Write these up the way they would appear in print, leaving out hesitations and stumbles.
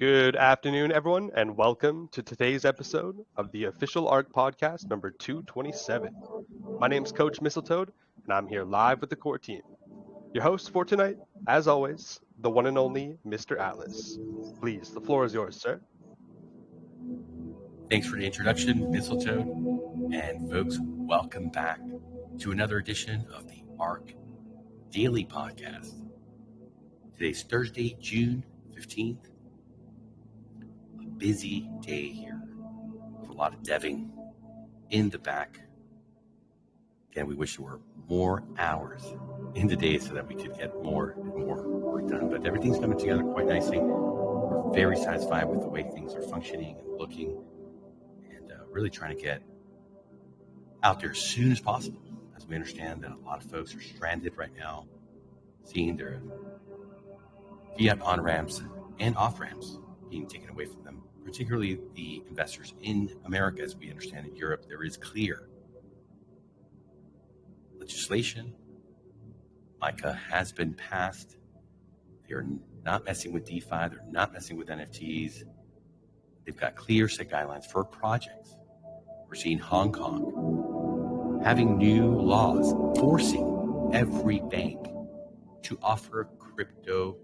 Good afternoon, everyone, and welcome to today's episode of the official ARK podcast number 227. My name's Coach Mistletoad, and I'm here live with the core team. Your host for tonight, as always, the one and only Mr. Atlas. Please, the floor is yours, sir. Thanks for the introduction, Mistletoad. And folks, welcome back to another edition of the ARK Daily Podcast. Today's Thursday, June 15th. A busy day here with a lot of deving in the back. Again, we wish there were more hours in the day so that we could get more and more work done. But everything's coming together quite nicely. We're very satisfied with the way things are functioning and looking, and really trying to get out there as soon as possible, as we understand that a lot of folks are stranded right now, seeing their fiat on-ramps and off-ramps being taken away from them, particularly the investors in America. As we understand, in Europe, there is clear legislation. MiCA has been passed. They're not messing with DeFi. They're not messing with NFTs. They've got clear set guidelines for projects. We're seeing Hong Kong having new laws forcing every bank to offer crypto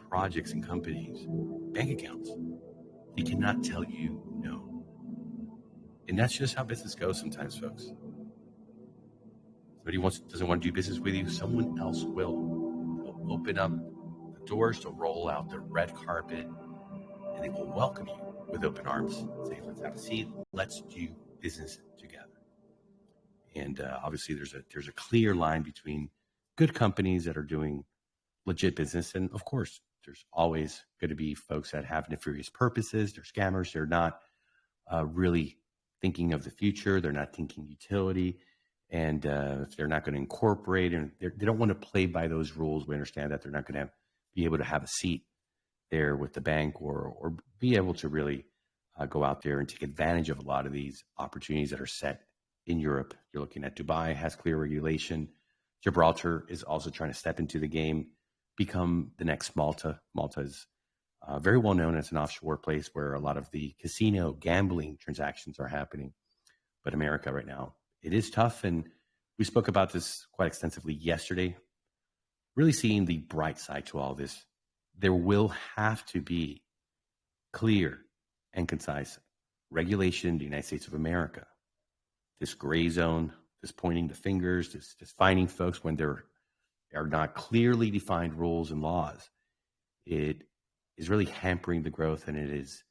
projects and companies bank accounts. They cannot tell you no. And that's just how business goes sometimes, folks. Somebody doesn't want to do business with you, someone else will. They'll open up the doors to roll out the red carpet, and they will welcome you with open arms. Say, let's have a seat, let's do business together. And obviously there's a clear line between good companies that are doing legit business, and of course there's always going to be folks that have nefarious purposes. They're scammers. They're not really thinking of the future. They're not thinking utility. And if they're not going to incorporate, and they don't want to play by those rules, we understand that they're not going to be able to have a seat there with the bank or be able to really go out there and take advantage of a lot of these opportunities that are set in Europe. You're looking at Dubai has clear regulation. Gibraltar is also trying to step into the game, become the next Malta. Malta is very well known as an offshore place where a lot of the casino gambling transactions are happening. But America right now, it is tough, and we spoke about this quite extensively yesterday. Really seeing the bright side to all this, there will have to be clear and concise regulation in the United States of America. This gray zone, this pointing the fingers, this finding folks when there are not clearly defined rules and laws, it is really hampering the growth, and it is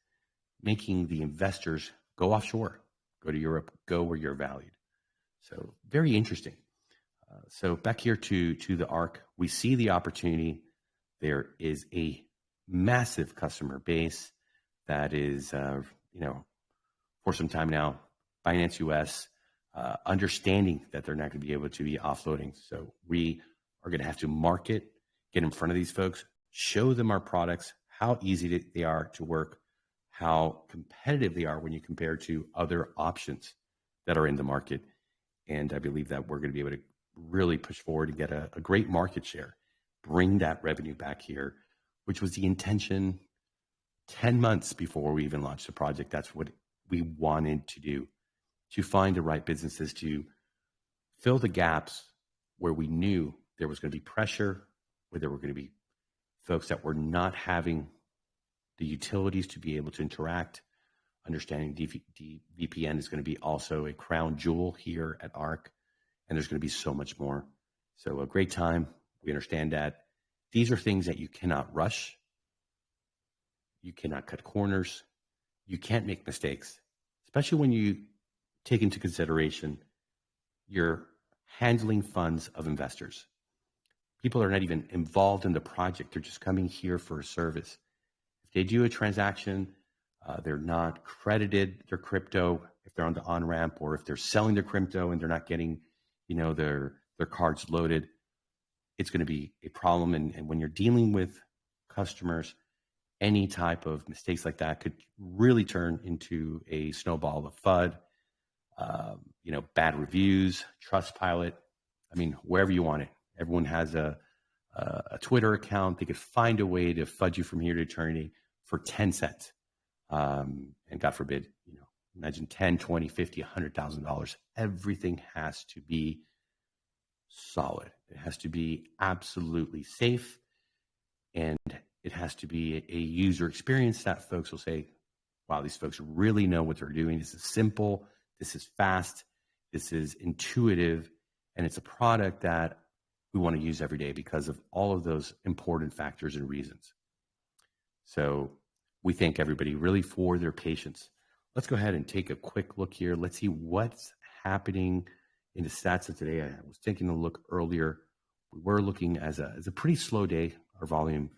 making the investors go offshore, go to Europe, go where you're valued. So very interesting. So back here to the ARK, we see the opportunity. There is a massive customer base that is, for some time now, Binance US, understanding that they're not going to be able to be offloading. So we are going to have to market, get in front of these folks, show them our products, how easy they are to work, how competitive they are when you compare to other options that are in the market. And I believe that we're going to be able to really push forward and get a great market share, bring that revenue back here, which was the intention 10 months before we even launched the project. That's what we wanted to do, to find the right businesses to fill the gaps where we knew there was going to be pressure, where there were going to be folks that were not having the utilities to be able to interact. Understanding VPN is going to be also a crown jewel here at ARK, and there's going to be so much more. So a great time. We understand that these are things that you cannot rush. You cannot cut corners. You can't make mistakes, especially when you take into consideration you're handling funds of investors. People are not even involved in the project. They're just coming here for a service. If they do a transaction, they're not credited their crypto if they're on the on-ramp, or if they're selling their crypto and they're not getting, their cards loaded, it's going to be a problem. And when you're dealing with customers, any type of mistakes like that could really turn into a snowball of FUD, bad reviews, Trustpilot. I mean, wherever you want it. Everyone has a Twitter account. They could find a way to FUD you from here to eternity for 10 cents. And God forbid, imagine 10, 20, 50, $100,000. Everything has to be solid. It has to be absolutely safe. And it has to be a user experience that folks will say, wow, these folks really know what they're doing. This is simple. This is fast. This is intuitive. And it's a product that we want to use every day because of all of those important factors and reasons. So we thank everybody really for their patience. Let's go ahead and take a quick look here. Let's see what's happening in the stats of today. I was taking a look earlier. We were looking as a pretty slow day. Our volume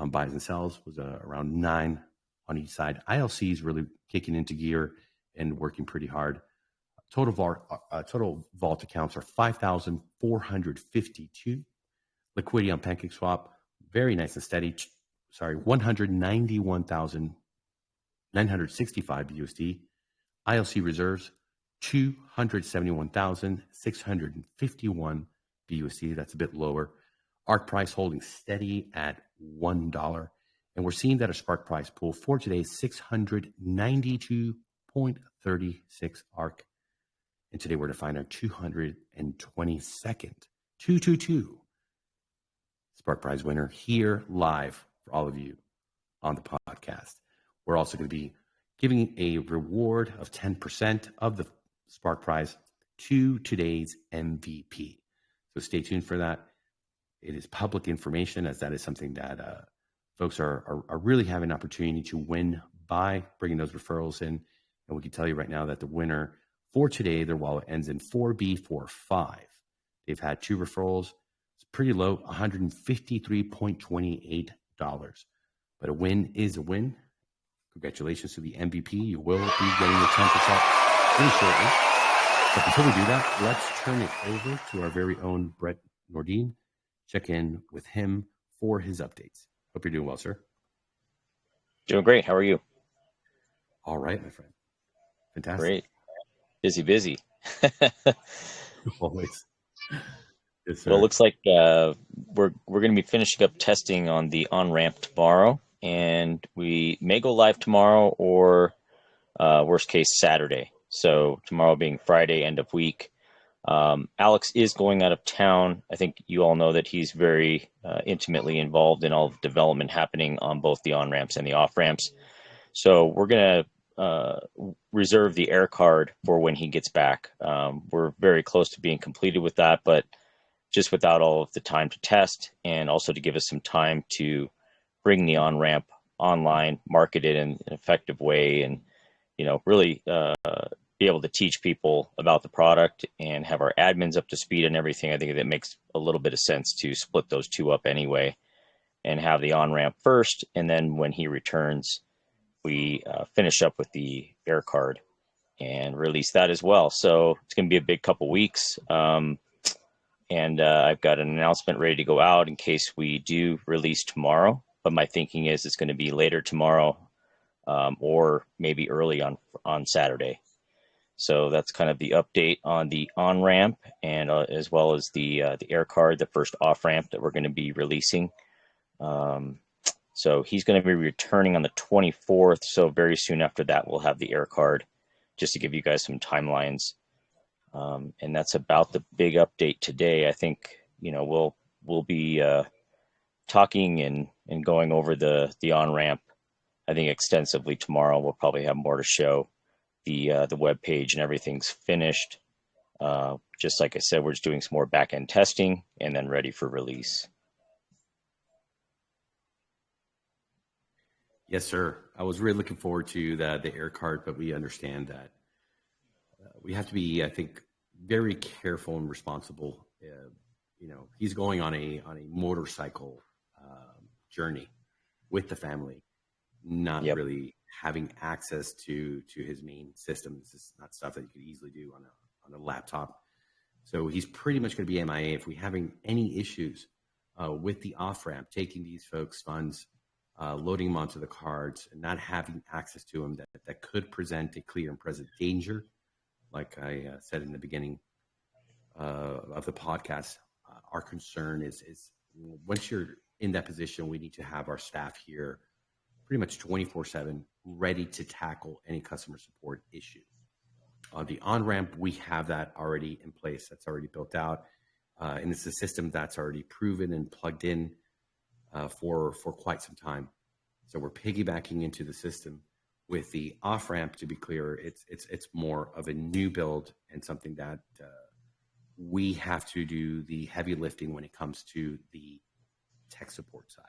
buys and sells was around 9 on each side. ILC is really kicking into gear and working pretty hard. Total vault accounts are 5,452. Liquidity on PancakeSwap, very nice and steady. 191,965 USD. ILC reserves, 271,651 BUSD. That's a bit lower. ARK price holding steady at $1. And we're seeing that our Spark price pool for today is 692.36 ARK. And today we're to find our 222nd 222 Spark Prize winner here live for all of you on the podcast. We're also going to be giving a reward of 10% of the Spark Prize to today's MVP. So stay tuned for that. It is public information, as that is something that folks are really having an opportunity to win by bringing those referrals in. And we can tell you right now that the winner for today, their wallet ends in 4B45. They've had 2 referrals. It's pretty low, $153.28. But a win is a win. Congratulations to the MVP. You will be getting your 10% pretty shortly. But before we do that, let's turn it over to our very own Brett Nordin. Check in with him for his updates. Hope you're doing well, sir. Doing great. How are you? All right, my friend. Fantastic. Great. Busy. Always. Yes, sir. Well, it looks like we're going to be finishing up testing on the on-ramp tomorrow, and we may go live tomorrow or worst case Saturday. So tomorrow being Friday, end of week. Alex is going out of town. I think you all know that he's very intimately involved in all of the development happening on both the on-ramps and the off-ramps. So we're going to reserve the air card for when he gets back. We're very close to being completed with that, but just without all of the time to test, and also to give us some time to bring the on-ramp online, market it in an effective way, and really be able to teach people about the product and have our admins up to speed and everything. I think that makes a little bit of sense to split those two up anyway and have the on-ramp first, and then when he returns, we finish up with the air card and release that as well. So it's going to be a big couple weeks. And I've got an announcement ready to go out in case we do release tomorrow. But my thinking is it's going to be later tomorrow or maybe early on Saturday. So that's kind of the update on the on-ramp, and as well as the air card, the first off-ramp that we're going to be releasing. So he's going to be returning on the 24th. So very soon after that, we'll have the air card, just to give you guys some timelines. And that's about the big update today. I think, we'll be talking and going over the on-ramp, I think, extensively tomorrow. We'll probably have more to show. The web page and everything's finished. Just like I said, we're just doing some more back-end testing and then ready for release. Yes, sir. I was really looking forward to the air card, but we understand that we have to be, I think, very careful and responsible. He's going on a motorcycle journey with the family, not really having access to his main system. This is not stuff that you could easily do on a laptop. So he's pretty much going to be MIA. If we're having any issues with the off-ramp, taking these folks' funds, loading them onto the cards, and not having access to them, that could present a clear and present danger. Like I said in the beginning of the podcast, our concern is once you're in that position, we need to have our staff here pretty much 24/7, ready to tackle any customer support issue. The on-ramp, we have that already in place. That's already built out. And it's a system that's already proven and plugged in for quite some time. So we're piggybacking into the system. With the off-ramp, to be clear, it's more of a new build and something that we have to do the heavy lifting when it comes to the tech support side.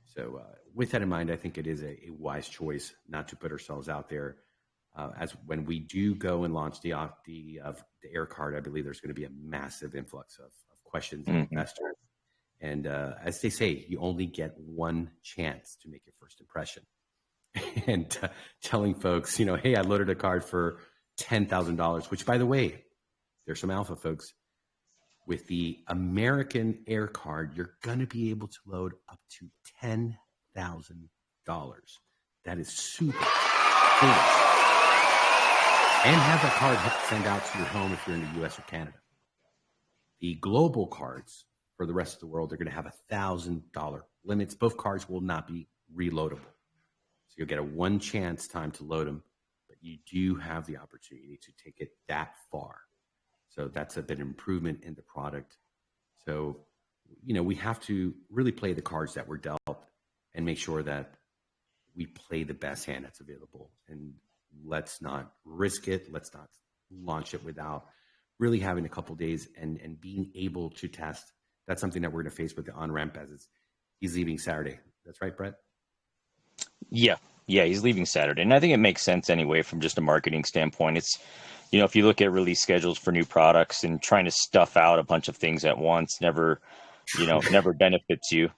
So with that in mind, I think it is a wise choice not to put ourselves out there. As when we do go and launch the air card, I believe there's going to be a massive influx of questions and investors. And as they say, you only get one chance to make your first impression. And telling folks, hey, I loaded a card for $10,000, which, by the way, there's some alpha folks. With the American Air Card, you're going to be able to load up to $10,000. That is super cool. And have that card sent out to your home if you're in the US or Canada. The global cards for the rest of the world, they're going to have $1,000 limits. Both cards will not be reloadable. So you'll get a one chance time to load them, but you do have the opportunity to take it that far. So that's a bit of improvement in the product. So, we have to really play the cards that we're dealt and make sure that we play the best hand that's available. And let's not risk it. Let's not launch it without really having a couple days and being able to test. That's something that we're going to face with the on-ramp as he's leaving Saturday. That's right, Brett? Yeah, he's leaving Saturday. And I think it makes sense anyway from just a marketing standpoint. It's, if you look at release schedules for new products and trying to stuff out a bunch of things at once never benefits you,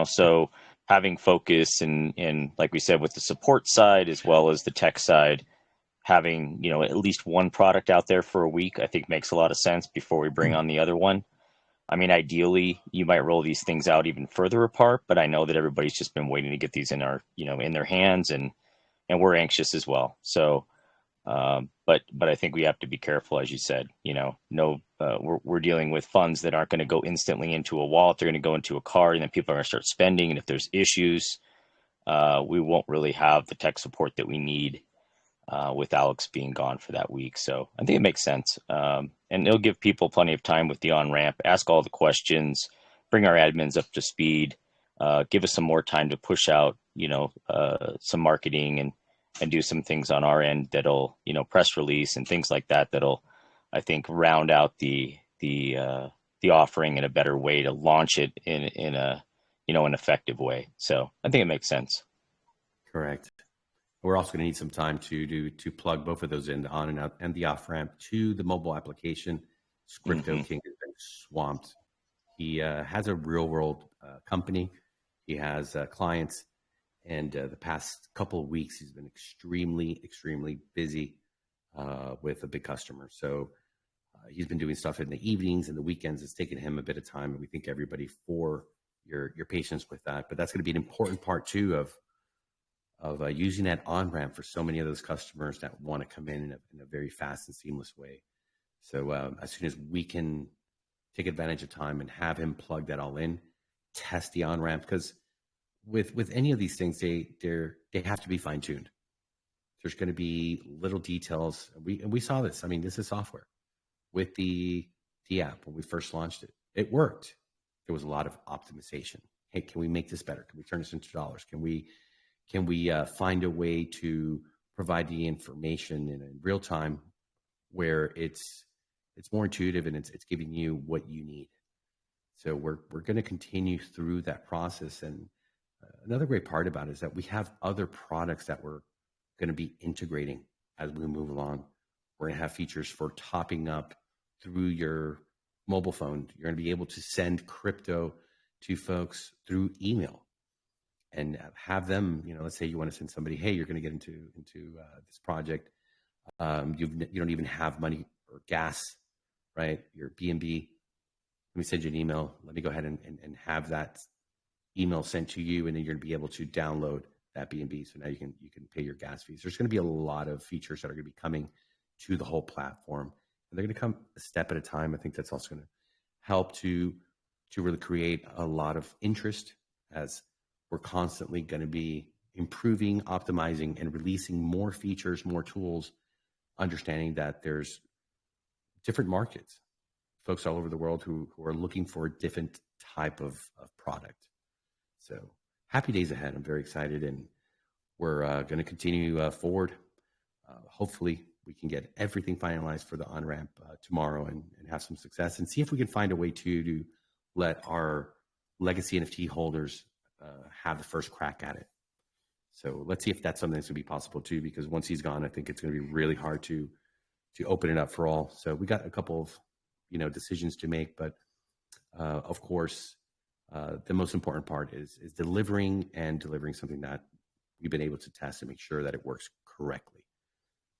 so having focus and like we said, with the support side as well as the tech side, having, at least one product out there for a week, I think makes a lot of sense before we bring on the other one. I mean, ideally, you might roll these things out even further apart, but I know that everybody's just been waiting to get these in our, in their hands, and we're anxious as well. So, but I think we have to be careful, as you said. We're dealing with funds that aren't going to go instantly into a wallet; they're going to go into a card, and then people are going to start spending. And if there's issues, we won't really have the tech support that we need with Alex being gone for that week. So I think it makes sense. And it'll give people plenty of time with the on-ramp, ask all the questions, bring our admins up to speed, give us some more time to push out, some marketing and do some things on our end that'll, press release and things like that, that'll, I think, round out the offering in a better way to launch it in a, an effective way. So I think it makes sense. Correct. We're also going to need some time to plug both of those in, the on and out and the off ramp to the mobile application. Crypto King has been swamped. He has a real world company. He has clients, and the past couple of weeks he's been extremely busy with a big customer. So he's been doing stuff in the evenings and the weekends. It's taken him a bit of time, and we thank everybody for your patience with that. But that's going to be an important part too of using that on-ramp for so many of those customers that want to come in a very fast and seamless way. So as soon as we can take advantage of time and have him plug that all in, test the on-ramp, because with any of these things, they have to be fine-tuned. There's going to be little details. We saw this. I mean, this is software. With the app, when we first launched it, it worked. There was a lot of optimization. Hey, can we make this better? Can we turn this into dollars? Can we find a way to provide the information in real time where it's more intuitive and it's giving you what you need? So we're going to continue through that process. And another great part about it is that we have other products that we're going to be integrating as we move along. We're going to have features for topping up through your mobile phone. You're going to be able to send crypto to folks through email. And have them, let's say you want to send somebody, hey, you're going to get into this project. You don't even have money or gas, right? Your B&B. Let me send you an email. Let me go ahead and have that email sent to you, and then you're going to be able to download that B&B. So now you can pay your gas fees. There's going to be a lot of features that are going to be coming to the whole platform, and they're going to come a step at a time. I think that's also going to help to really create a lot of interest, as we're constantly going to be improving, optimizing, and releasing more features, more tools, understanding that there's different markets, folks all over the world who are looking for a different type of product. So happy days ahead. I'm very excited, and we're going to continue forward. Hopefully we can get everything finalized for the on-ramp tomorrow and have some success, and see if we can find a way to let our legacy NFT holders have the first crack at it. So let's see if that's something that's going to be possible too, because once he's gone, I think it's going to be really hard to open it up for all. So we got a couple of, decisions to make, but of course, the most important part is delivering something that we've been able to test and make sure that it works correctly.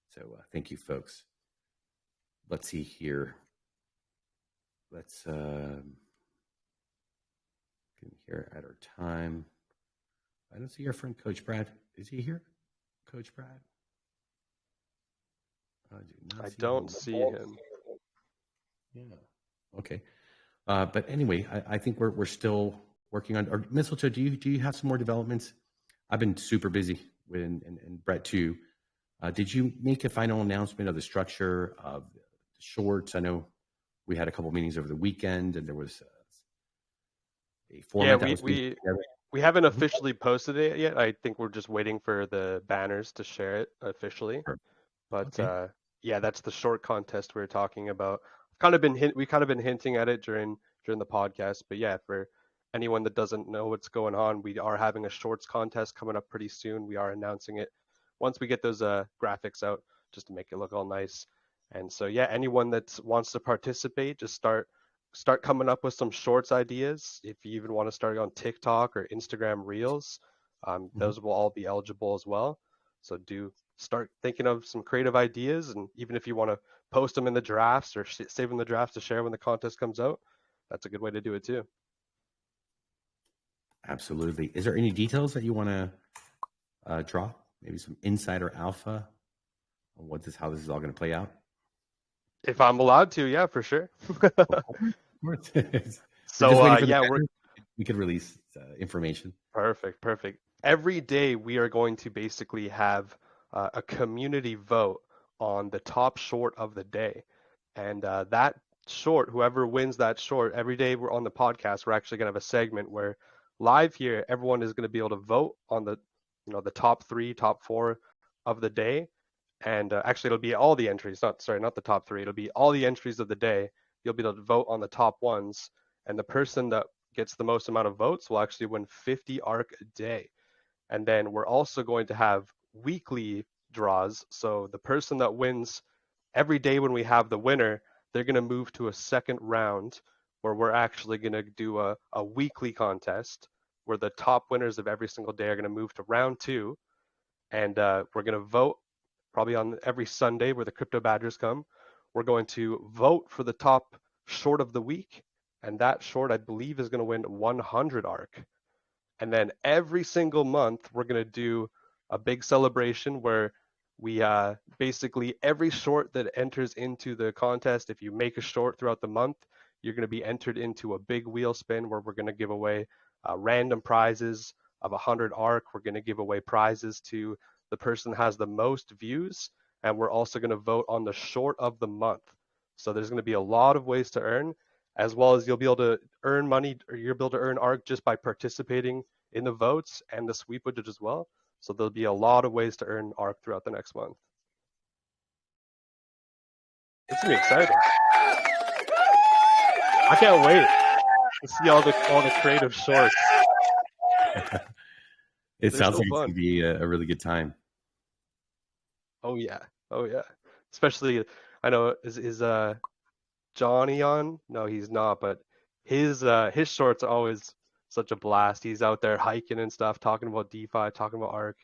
So thank you, folks. Let's see here. Let's get here at our time. I don't see our friend Coach Brad. Is he here? Coach Brad? I don't see him. Yeah. Okay. But anyway, I think we're still working on. Or Mistletoe, do you have some more developments? I've been super busy with and Brett too. Did you make a final announcement of the structure of the shorts? I know we had a couple meetings over the weekend, and there was a format that was being put together. We haven't officially posted it yet. I think we're just waiting for the banners to share it officially. Sure. But Okay. yeah, that's the short contest we were talking about. We've kind of been hinting at it during the podcast. But yeah, for anyone that doesn't know what's going on, we are having a shorts contest coming up pretty soon. We are announcing it once we get those graphics out, just to make it look all nice. And so yeah, anyone that wants to participate, just start coming up with some shorts ideas. If you even want to start on TikTok or Instagram Reels, those will all be eligible as well. So do start thinking of some creative ideas, and even if you want to post them in the drafts or save them the drafts to share when the contest comes out, that's a good way to do it too. Absolutely. Is there any details that you want to draw? Maybe some insider alpha on how this is all going to play out? If I'm allowed to, yeah, for sure. So yeah, we could release information. Perfect. Every day we are going to basically have a community vote on the top short of the day, and that short, whoever wins that short, every day we're on the podcast, we're actually going to have a segment where live here, everyone is going to be able to vote on the the top 3, top 4 of the day. And actually, it'll be all the entries. Not the top 3. It'll be all the entries of the day. You'll be able to vote on the top ones, and the person that gets the most amount of votes will actually win 50 ARK a day. And then we're also going to have weekly draws. So the person that wins every day when we have the winner, they're going to move to a second round where we're actually going to do a weekly contest where the top winners of every single day are going to move to round 2. And we're going to vote probably on every Sunday where the crypto badgers come. We're going to vote for the top short of the week, and that short, I believe, is going to win 100 ARK. And then every single month, we're going to do a big celebration where we basically, every short that enters into the contest, if you make a short throughout the month, you're going to be entered into a big wheel spin where we're going to give away random prizes of 100 ARK. We're going to give away prizes to the person that has the most views, and we're also going to vote on the short of the month. So there's going to be a lot of ways to earn, as well as you'll be able to earn money, or you'll be able to earn ARK just by participating in the votes and the sweep widget as well. So there'll be a lot of ways to earn ARK throughout the next month. It's going to be exciting. I can't wait to see all the creative shorts. It sounds like it's going to be a really good time. Oh yeah. Especially, I know is Johnny on? No, he's not. But his shorts are always such a blast. He's out there hiking and stuff, talking about DeFi, talking about ARK,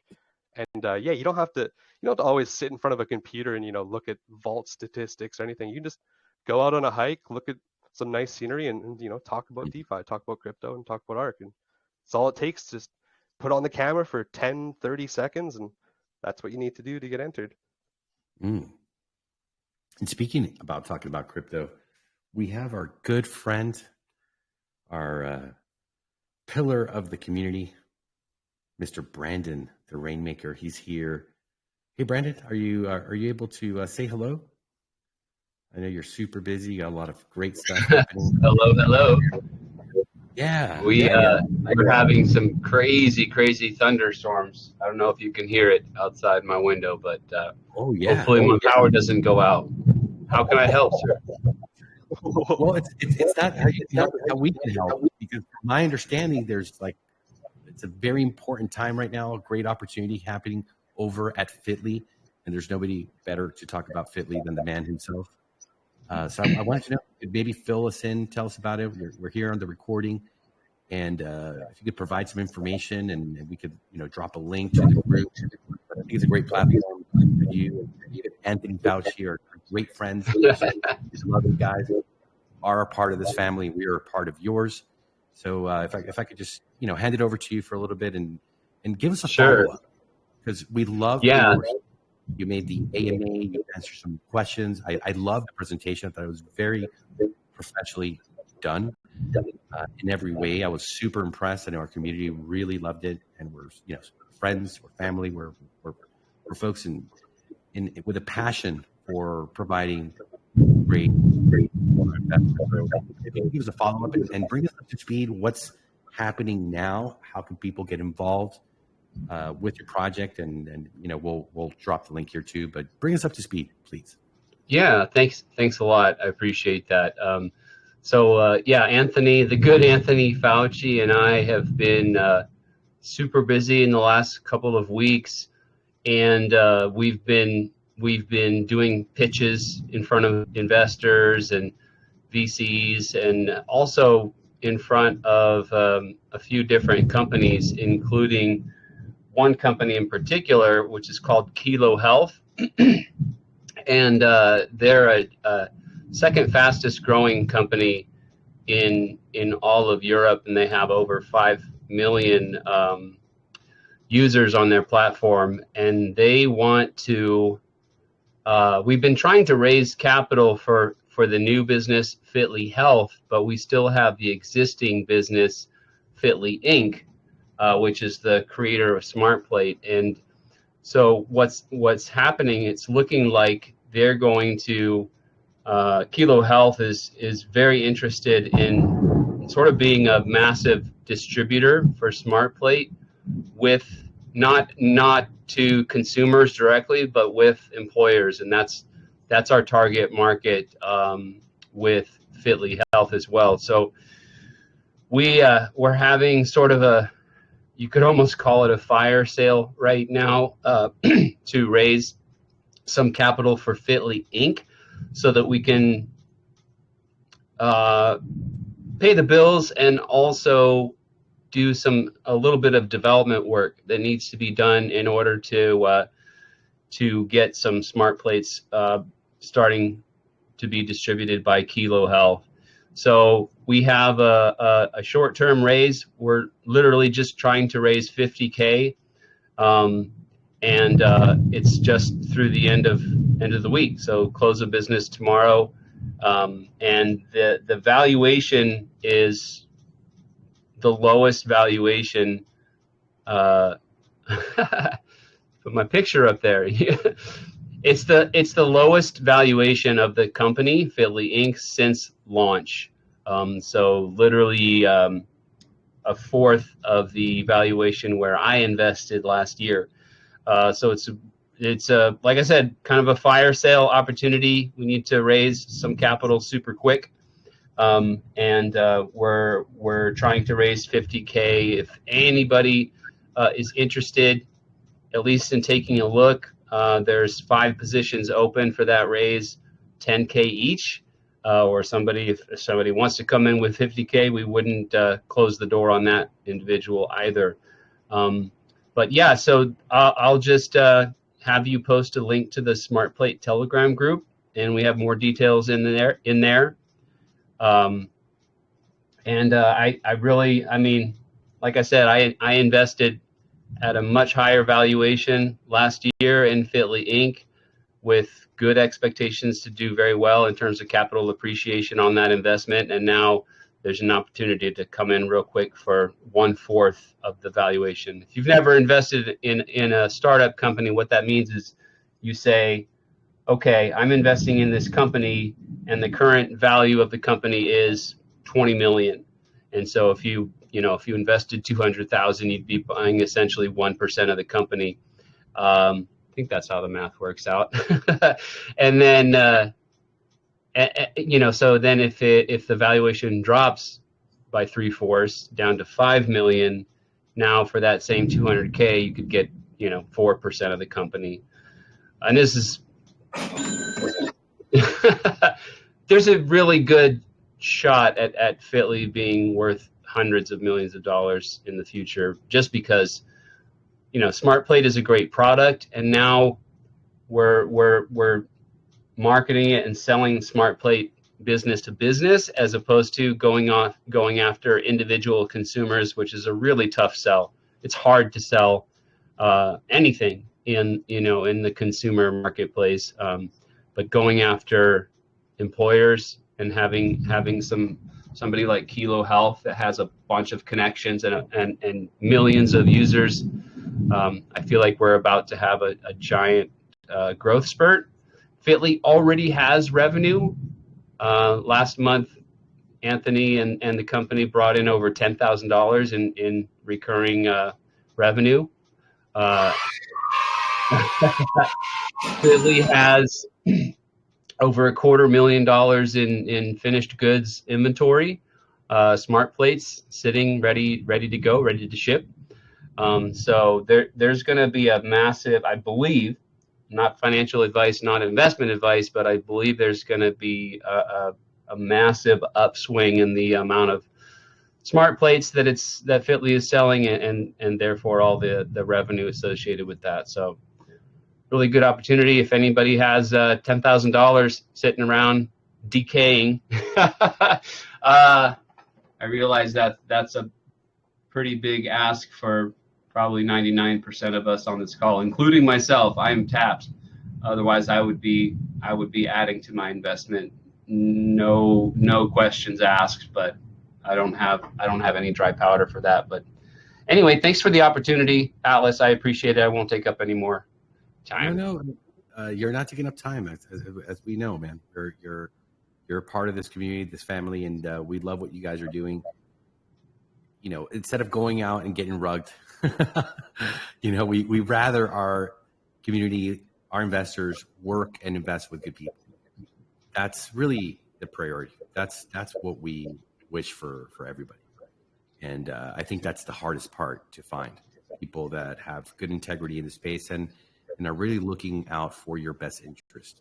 and yeah, you don't have to always sit in front of a computer and look at vault statistics or anything. You can just go out on a hike, look at some nice scenery, and talk about DeFi, talk about crypto, and talk about ARK, and it's all it takes. Just put on the camera for 10, 30 seconds, and that's what you need to do to get entered. And speaking about talking about crypto, we have our good friend, our pillar of the community, Mr. Brandon, the Rainmaker. He's here. Hey, Brandon, are you able to say hello? I know you're super busy. You got a lot of great stuff happening. Hello. Yeah. We're having some crazy thunderstorms. I don't know if you can hear it outside my window, but hopefully my power doesn't go out. How can I help, sir? Well, it's not how you can help, how we can help, because from my understanding, it's a very important time right now, a great opportunity happening over at Fitly, and there's nobody better to talk about Fitly than the man himself. So I wanted to know, if you could maybe fill us in, tell us about it. We're here on the recording, and if you could provide some information, and we could drop a link to the group. I think it's a great platform for you. Anthony Fauci are great friends. These lovely guys are a part of this family. We are a part of yours. So if I could just hand it over to you for a little bit and give us a follow-up, because we love you made the AMA, you answered some questions. I love the presentation. I thought it was very professionally done in every way. I was super impressed. I know our community really loved it, and we're friends, we're family, we're folks in with a passion for providing great investment. So if you can give us a follow-up and bring us up to speed, what's happening now? How can people get involved with your project? And we'll drop the link here too, but bring us up to speed, please. Yeah, thanks a lot. I appreciate that. Anthony, the good Anthony Fauci, and I have been super busy in the last couple of weeks, and we've been doing pitches in front of investors and VCs, and also in front of a few different companies, including one company in particular, which is called Kilo Health. And they're a second fastest growing company in all of Europe, and they have over 5 million users on their platform. And they want to, we've been trying to raise capital for the new business, Fitly Health, but we still have the existing business, Fitly Inc., which is the creator of SmartPlate. And so what's happening, it's looking like they're going to, Kilo Health is very interested in sort of being a massive distributor for SmartPlate, with not to consumers directly, but with employers. And that's our target market with Fitly Health as well. So we're having sort of you could almost call it a fire sale right now to raise some capital for Fitly Inc., so that we can pay the bills and also do a little bit of development work that needs to be done in order to get some smart plates starting to be distributed by Kilo Health. So we have a short-term raise. We're literally just trying to raise 50K, and it's just through the end of the week. So close of business tomorrow, and the valuation is the lowest valuation. Put my picture up there. It's the lowest valuation of the company, Fitly Inc., since launch. So literally a fourth of the valuation where I invested last year. So it's like I said, kind of a fire sale opportunity. We need to raise some capital super quick, and we're trying to raise 50K. If anybody is interested, at least in taking a look, there's 5 positions open for that raise, 10K each. Or if somebody wants to come in with 50K, we wouldn't close the door on that individual either. But yeah, so I'll just have you post a link to the SmartPlate Telegram group, and we have more details in there. I really, I mean, like I said, I invested at a much higher valuation last year in Fitly Inc., with good expectations to do very well in terms of capital appreciation on that investment. And now there's an opportunity to come in real quick for 1/4 of the valuation. If you've never invested in a startup company, what that means is you say, okay, I'm investing in this company and the current value of the company is 20 million. And so if you invested 200,000, you'd be buying essentially 1% of the company. I think that's how the math works out. And then, so then if the valuation drops by 3/4 down to 5 million, now for that same 200K, you could get, 4% of the company. And this is, there's a really good shot at Fitly being worth hundreds of millions of dollars in the future, just because, SmartPlate is a great product, and now we're marketing it and selling SmartPlate business to business, as opposed to going after individual consumers, which is a really tough sell. It's hard to sell anything in the consumer marketplace, but going after employers and having somebody like Kilo Health that has a bunch of connections and millions of users, I feel like we're about to have a giant growth spurt. Fitly already has revenue. Last month, Anthony and the company brought in over $10,000 in recurring revenue. Fitly has over $250,000 in finished goods inventory, smart plates sitting ready to go, ready to ship. So there's going to be a massive, I believe, not financial advice, not investment advice, but I believe there's going to be a massive upswing in the amount of smart plates that Fitly is selling, and therefore all the revenue associated with that. So really good opportunity. If anybody has $10,000 sitting around decaying, I realize that that's a pretty big ask for probably 99% of us on this call, including myself. I am tapped. Otherwise, I would be adding to my investment. No questions asked, but I don't have any dry powder for that. But anyway, thanks for the opportunity, Atlas. I appreciate it. I won't take up any more time. No, you're not taking up time, as we know, man. You're a part of this community, this family, and we love what you guys are doing. Instead of going out and getting rugged, we rather our community, our investors, work and invest with good people. That's really the priority. That's what we wish for everybody. And I think that's the hardest part to find, people that have good integrity in the space and are really looking out for your best interest,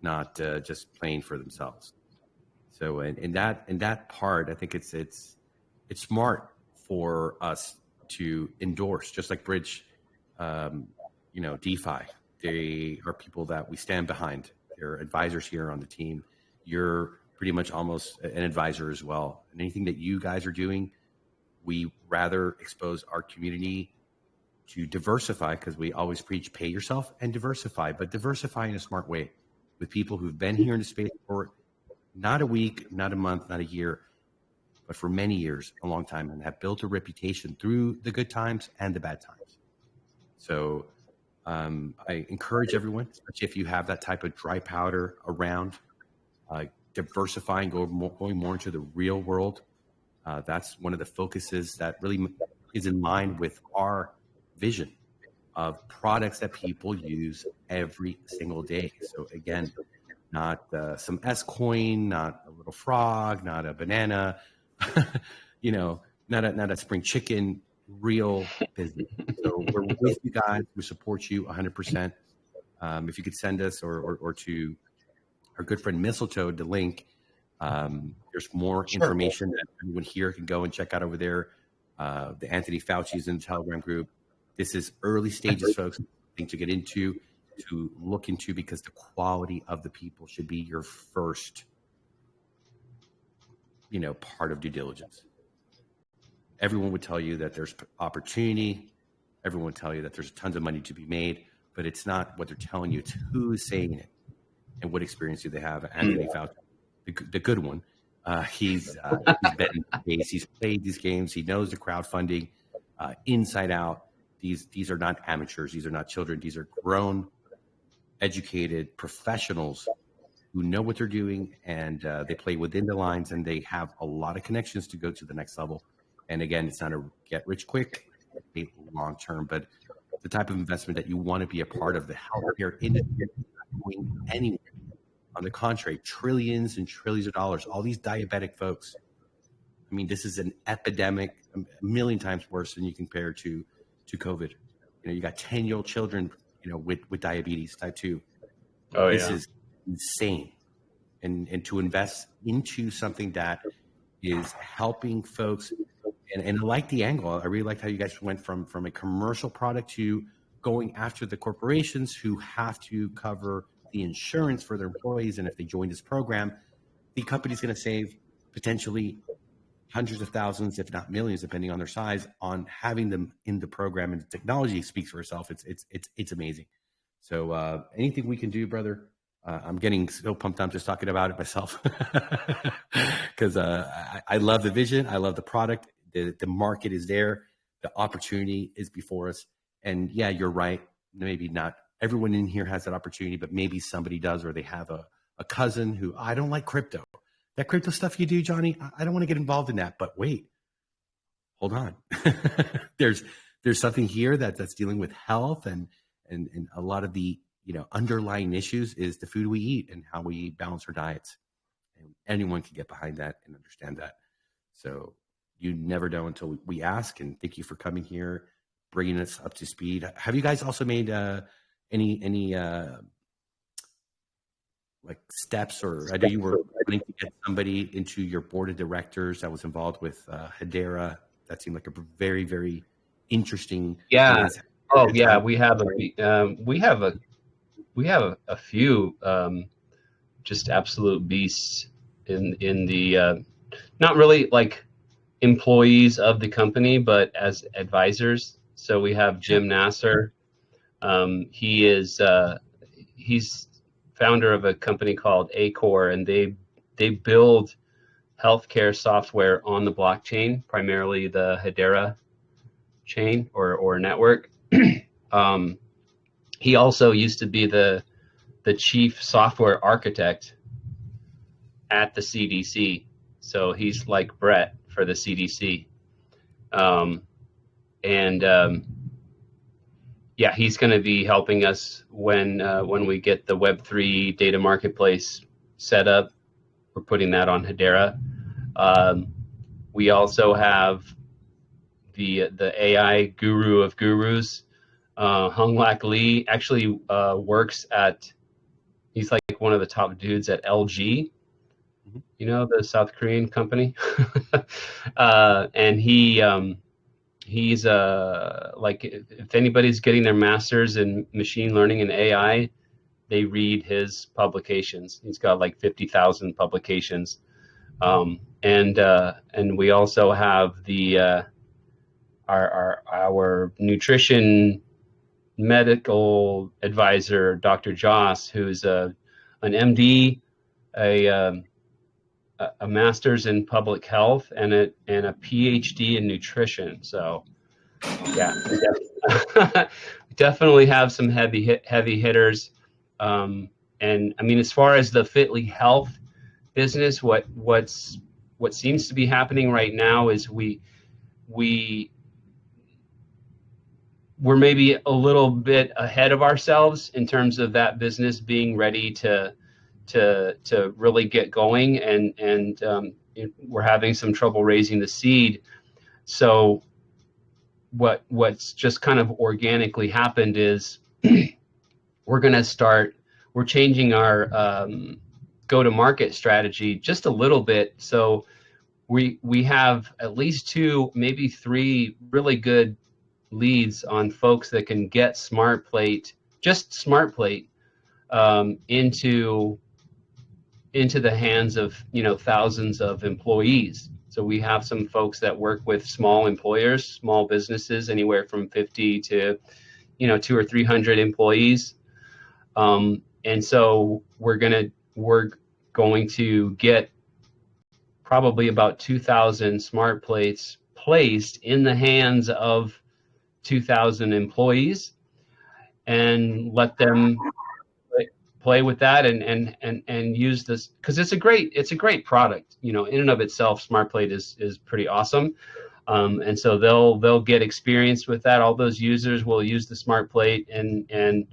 not just playing for themselves. So in that part, I think it's smart for us to endorse, just like Bridge, DeFi. They are people that we stand behind. They're advisors here on the team. You're pretty much almost an advisor as well. And anything that you guys are doing, we rather expose our community to diversify, because we always preach pay yourself and diversify, but diversify in a smart way with people who've been here in the space for not a week, not a month, not a year, but for many years, a long time, and have built a reputation through the good times and the bad times. So I encourage everyone, especially if you have that type of dry powder around, diversifying, going more into the real world. That's one of the focuses that really is in line with our vision of products that people use every single day. So again, not some S coin, not a little frog, not a banana, not a spring chicken, real business. So we're with you guys. We support you 100%. If you could send us or to our good friend Mistletoe the link, there's more information that everyone here can go and check out over there. The Anthony Fauci's in the Telegram group. This is early stages, folks, thing to get into, to look into, because the quality of the people should be your first, part of due diligence. Everyone would tell you that there's opportunity. Everyone would tell you that there's tons of money to be made, but it's not what they're telling you. It's who's saying it and what experience do they have. Anthony Fauci, the good one, He's been in the space. He's played these games. He knows the crowdfunding inside out. These are not amateurs. These are not children. These are grown, educated professionals who know what they're doing, and they play within the lines, and they have a lot of connections to go to the next level. And again, it's not a get rich quick, it's long term, but the type of investment that you want to be a part of. The healthcare industry is not going anywhere. On the contrary, trillions and trillions of dollars. All these diabetic folks. I mean, this is an epidemic, a million times worse than you compare to COVID. You know, you got 10-year-old children, you know, with diabetes, type 2. Oh, this yeah. is insane. And to invest into something that is helping folks, and I like the angle. I really liked how you guys went from a commercial product to going after the corporations who have to cover the insurance for their employees. And if they join this program, the company's going to save potentially hundreds of thousands, if not millions, depending on their size, on having them in the program. And the technology speaks for itself. It's amazing. So anything we can do, brother. I'm getting so pumped. I'm just talking about it myself because I love the vision. I love the product. The market is there. The opportunity is before us. And yeah, you're right. Maybe not everyone in here has that opportunity, but maybe somebody does, or they have a cousin who, I don't like crypto. That crypto stuff you do, Johnny, I don't want to get involved in that. But wait, hold on. There's something here that's dealing with health and a lot of the, you know, underlying issues is the food we eat and how we balance our diets. And anyone can get behind that and understand that. So you never know until we ask. And thank you for coming here, bringing us up to speed. Have you guys also made any like steps, or I know you were planning to get somebody into your board of directors that was involved with Hedera. That seemed like a very, very interesting. Yeah. Oh, yeah. We have a few just absolute beasts in the not really like employees of the company, but as advisors. So we have Jim Nasser. He's founder of a company called Acor, and they build healthcare software on the blockchain, primarily the Hedera chain or network. He also used to be the chief software architect at the CDC. So he's like Brett for the CDC. Yeah, he's going to be helping us when we get the Web3 data marketplace set up. We're putting that on Hedera. We also have the AI guru of gurus, Hung Lak Lee, actually works he's like one of the top dudes at LG, you know, the South Korean company. And he's like, if anybody's getting their master's in machine learning and AI, they read his publications. He's got like 50,000 publications. And we also have our nutrition medical advisor, Dr. Joss, who's an MD, a master's in public health, and a PhD in nutrition. So yeah, we definitely have some heavy hitters. And I mean, as far as the Fitly Health business, what seems to be happening right now is we're maybe a little bit ahead of ourselves in terms of that business being ready to really get going, and we're having some trouble raising the seed. So what's just kind of organically happened is we're changing our go-to-market strategy just a little bit. So we have at least 2, maybe 3 really good leads on folks that can get SmartPlate, just SmartPlate, into the hands of, you know, thousands of employees. So we have some folks that work with small employers, small businesses, anywhere from 50 to, you know, 200 or 300 employees. And so we're going to get probably about 2,000 smart plates placed in the hands of 2,000 employees, and let them play with that and use this, because it's a great product. In and of itself, SmartPlate is pretty awesome. And so they'll get experience with that. All those users will use the SmartPlate and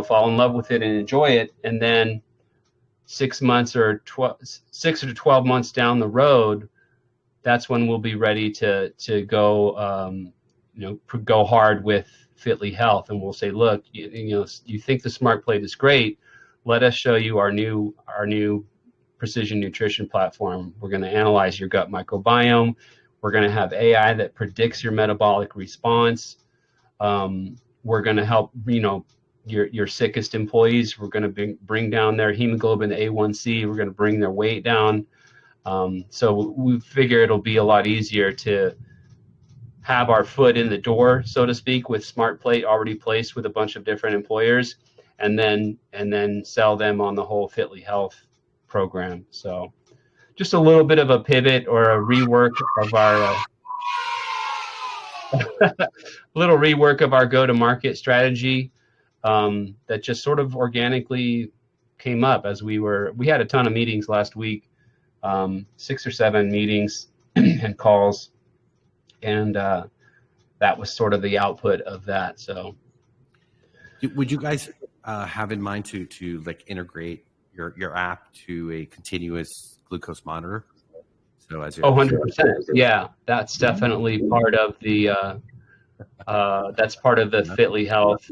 fall in love with it and enjoy it. And then 6 to 12 months down the road, that's when we'll be ready to go go hard with Fitly Health, and we'll say, look, you think the SmartPlate is great. Let us show you our new precision nutrition platform. We're going to analyze your gut microbiome. We're going to have AI that predicts your metabolic response. We're going to help your sickest employees. We're going to bring down their hemoglobin A1C. We're going to bring their weight down. So we figure it'll be a lot easier to have our foot in the door, so to speak, with SmartPlate already placed with a bunch of different employers, and then sell them on the whole Fitly Health program. So just a little bit of a pivot or a rework of our go-to-market strategy that just sort of organically came up as we had a ton of meetings last week, 6 or 7 meetings and calls, and that was sort of the output of that. So would you guys have in mind to like integrate your app to a continuous glucose monitor? So as 100%, yeah, that's definitely part of the Fitly Health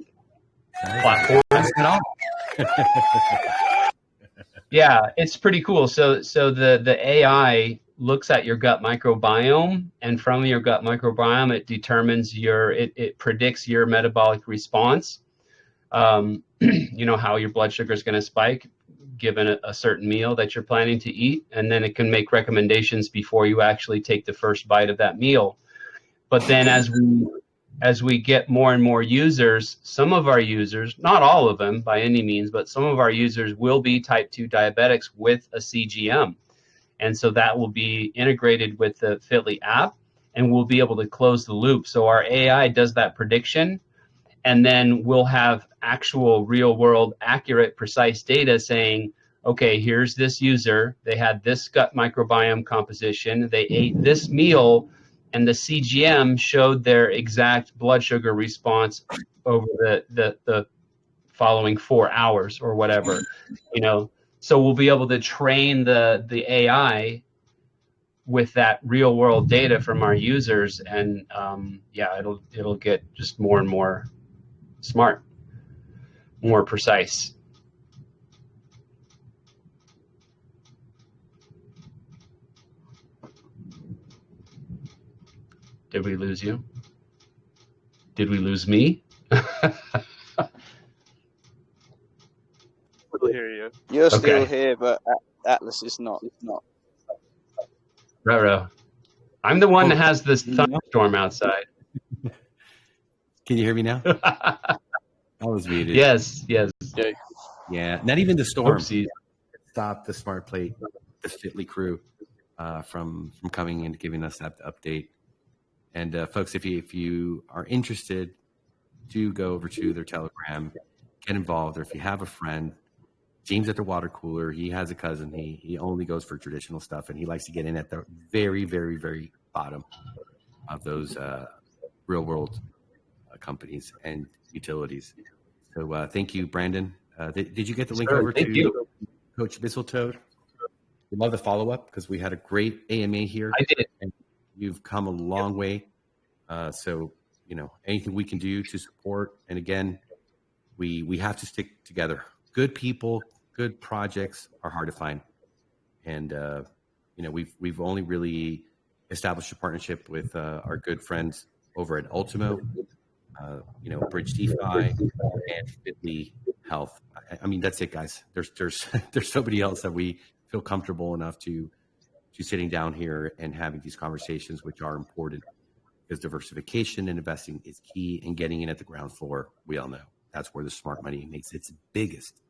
platform. Yeah, it's pretty cool. So the AI looks at your gut microbiome, and from your gut microbiome, it determines it predicts your metabolic response. How your blood sugar is going to spike given a certain meal that you're planning to eat, and then it can make recommendations before you actually take the first bite of that meal. But then as we get more and more users, some of our users, not all of them by any means, but some of our users will be type 2 diabetics with a CGM. And so that will be integrated with the Fitly app, and we'll be able to close the loop. So our AI does that prediction, and then we'll have actual real world accurate, precise data saying, okay, here's this user. They had this gut microbiome composition. They ate this meal, and the CGM showed their exact blood sugar response over the following 4 hours or whatever, So we'll be able to train the AI with that real world data from our users, and it'll get just more and more smart, more precise. Did we lose you? Did we lose me? We'll hear you. You're Okay. still here, but Atlas is not. Ruh-roh. I'm the one that has this thunderstorm outside. Can you hear me now? I was muted. Yes. Yeah, not even the storm Oopsies. stopped the SmartPlate, the Fitly crew from coming and giving us that update. And folks, if you are interested, do go over to their Telegram, get involved, or if you have a friend, James at the water cooler, he has a cousin. He only goes for traditional stuff, and he likes to get in at the very, very, very bottom of those real world companies and utilities. So thank you, Brandon. Did you get the link over to Coach Mistletoe? We love the follow up because we had a great AMA here. I did. And you've come a long way. So anything we can do to support. And again, we have to stick together. Good people, good projects are hard to find. And we've only really established a partnership with our good friends over at Ultimo, Bridge DeFi, and Fitly Health. I mean, that's it, guys. There's somebody else that we feel comfortable enough to sitting down here and having these conversations, which are important because diversification and investing is key, and getting in at the ground floor, we all know that's where the smart money makes its biggest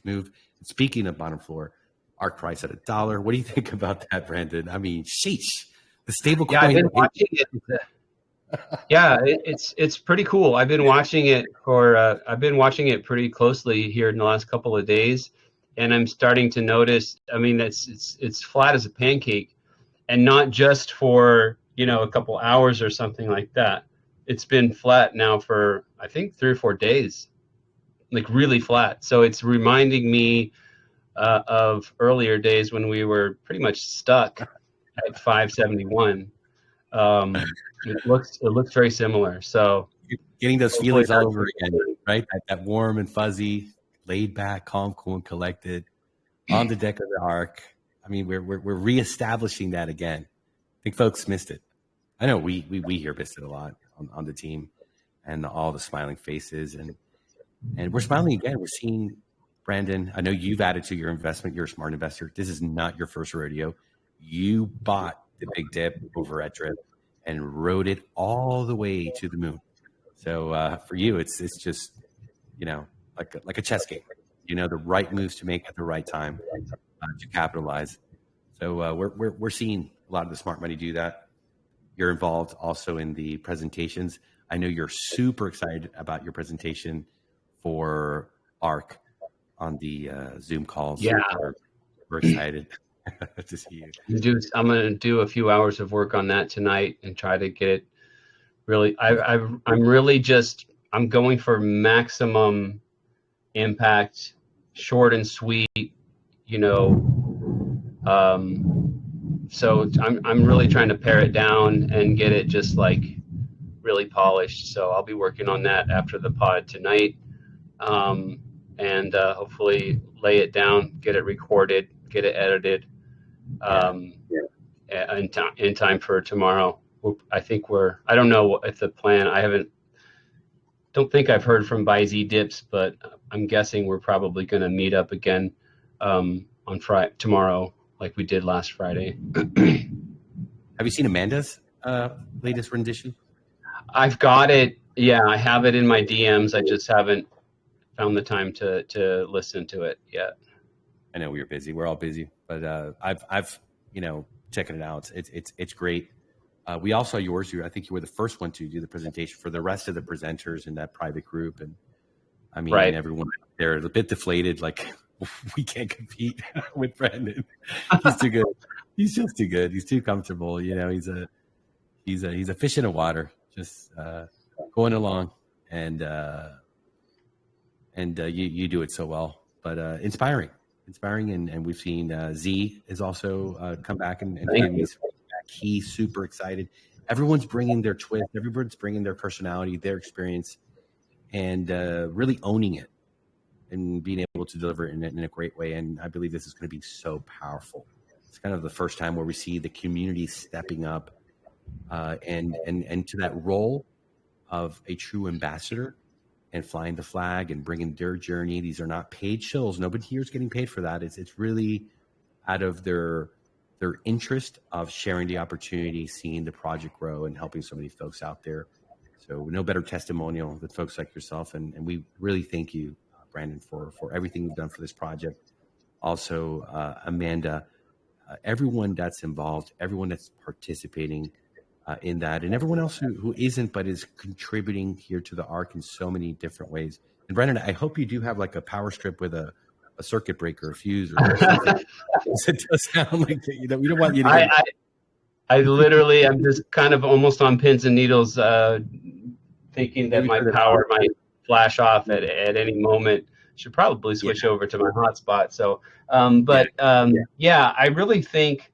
move. And speaking of bottom floor, ARK price at $1. What do you think about that, Brandon? I mean, sheesh. The stable coin. Yeah, I've been watching it. Yeah, it's pretty cool. I've been watching it pretty closely here in the last couple of days, and I'm starting to notice. I mean, it's flat as a pancake, and not just for a couple hours or something like that. It's been flat now for I think 3 or 4 days, like really flat. So it's reminding me of earlier days when we were pretty much stuck at 571. It looks very similar. So getting those feelings all over again, right? That warm and fuzzy, laid back, calm, cool, and collected on the deck of the ARK. I mean, we're reestablishing that again. I think folks missed it. I know we here missed it a lot on the team, and all the smiling faces, and we're smiling again. We're seeing, Brandon, I know you've added to your investment. You're a smart investor. This is not your first rodeo. You bought the big dip over at Drip and rode it all the way to the moon. So for you, it's just like a chess game. The right moves to make at the right time to capitalize. So we're seeing a lot of the smart money do that. You're involved also in the presentations. I know you're super excited about your presentation for ARK on the Zoom calls. Yeah, we're excited to see you. I'm going to do a few hours of work on that tonight and try to get it really. I'm going for maximum impact, short and sweet. So I'm really trying to pare it down and get it just like really polished. So I'll be working on that after the pod tonight, and hopefully lay it down, get it recorded, get it edited, in time for tomorrow. I think I don't know if the plan. Don't think I've heard from BuyZ Dips, but I'm guessing we're probably going to meet up again on tomorrow, like we did last Friday. Have you seen Amanda's latest rendition? I've got it. Yeah, I have it in my DMs. I just haven't found the time to listen to it yet. I know we were busy. We're all busy, but I've checking it out. It's great. We all saw yours. I think you were the first one to do the presentation for the rest of the presenters in that private group, and I mean, right. Everyone there is a bit deflated. Like, we can't compete with Brandon. He's too good. He's just too good. He's too comfortable. He's a fish in the water, just going along, and you do it so well. But inspiring, and we've seen Z has also come back and he's back. He's super excited. Everyone's bringing their twist. Everyone's bringing their personality, their experience, and really owning it and being able to deliver it in a great way. And I believe this is going to be so powerful. It's kind of the first time where we see the community stepping up and to that role of a true ambassador and flying the flag and bringing their journey. These are not paid shows. Nobody here is getting paid for that. It's really out of their interest of sharing the opportunity, seeing the project grow, and helping so many folks out there. So no better testimonial than folks like yourself. And we really thank you, Brandon, for everything you've done for this project. Also, Amanda, everyone that's involved, everyone that's participating in that, and everyone else who isn't but is contributing here to the ARK in so many different ways. And Brandon, I hope you do have like a power strip with a circuit breaker, a fuse, or something. It does sound like we don't want you to. I literally, I'm just kind of almost on pins and needles, thinking that my power might flash off at any moment. Should probably switch over to my hotspot. So, I really think.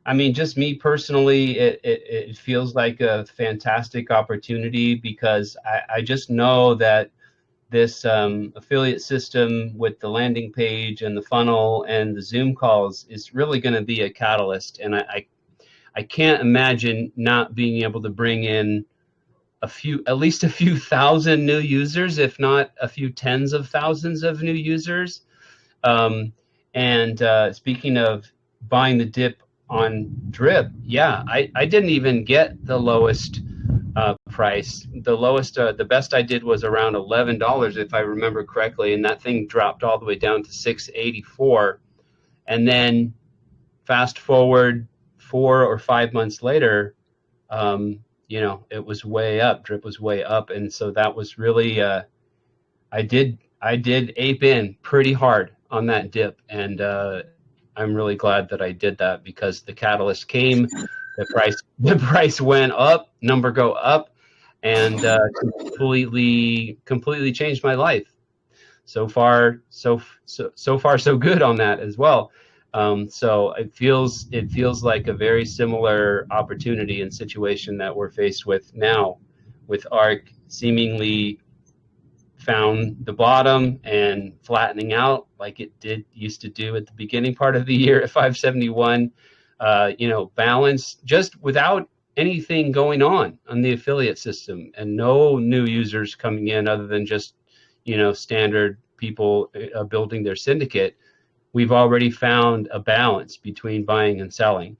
I mean, just me personally, it feels like a fantastic opportunity because I just know that this affiliate system with the landing page and the funnel and the Zoom calls is really going to be a catalyst. And I can't imagine not being able to bring in at least a few thousand new users, if not a few tens of thousands of new users. Speaking of buying the dip on Drip, I didn't even get the lowest price. The lowest, the best I did was around $11, if I remember correctly, and that thing dropped all the way down to $6.84. And then fast forward 4 or 5 months later, it was way up. Drip was way up, and so that was really I did ape in pretty hard on that dip, and I'm really glad that I did that, because the catalyst came, the price went up, number go up, and completely changed my life. So far, so good on that as well. So it feels like a very similar opportunity and situation that we're faced with now, with ARK seemingly found the bottom and flattening out like it used to do at the beginning part of the year at 571. Balance just without anything going on the affiliate system, and no new users coming in other than just standard people building their syndicate. We've already found a balance between buying and selling,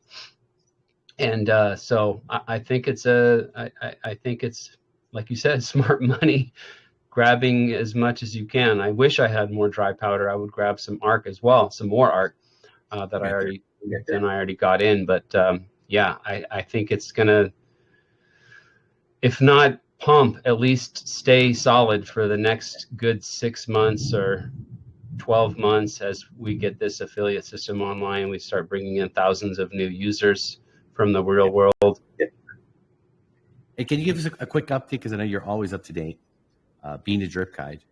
and so I think it's I think it's, like you said, smart money, grabbing as much as you can. I wish I had more dry powder. I would grab some ARK as well, some more ARK that I already got in. But I think it's gonna, if not pump, at least stay solid for the next good 6 months or 12 months as we get this affiliate system online. We start bringing in thousands of new users from the real world. And can you give us a quick update, because I know you're always up to date, being a drip guide,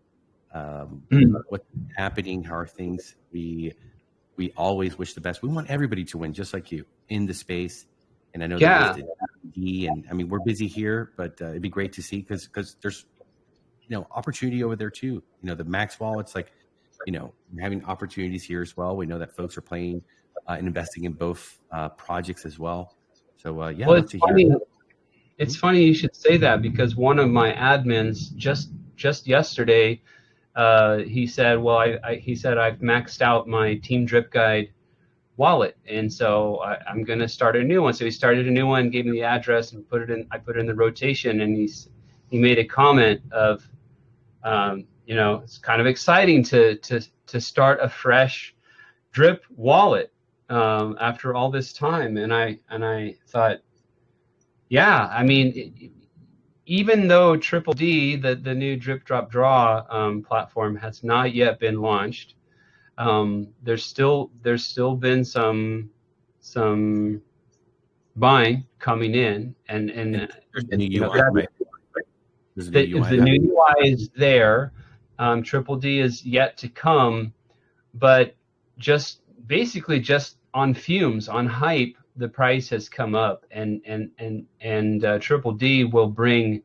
what's happening, how are things? We always wish the best. We want everybody to win, just like you, in the space. And I know that and I mean, we're busy here, but it'd be great to see, because there's opportunity over there too. The Max wallets, like we're having opportunities here as well. We know that folks are playing and investing in both projects as well. So well, it's funny. It's funny you should say that, because one of my admins just yesterday, he said, he said, I've maxed out my Team Drip Guide wallet, and so I'm going to start a new one. So he started a new one, gave me the address, and I put it in the rotation, and he made a comment of, it's kind of exciting to start a fresh drip wallet after all this time. And I thought, yeah, I mean, even though Triple D, the new drip drop draw platform, has not yet been launched, there's still been some buying coming in, and the new UI, right? The new UI is there. Triple D is yet to come, but basically just on fumes, on hype, the price has come up, and Triple D will bring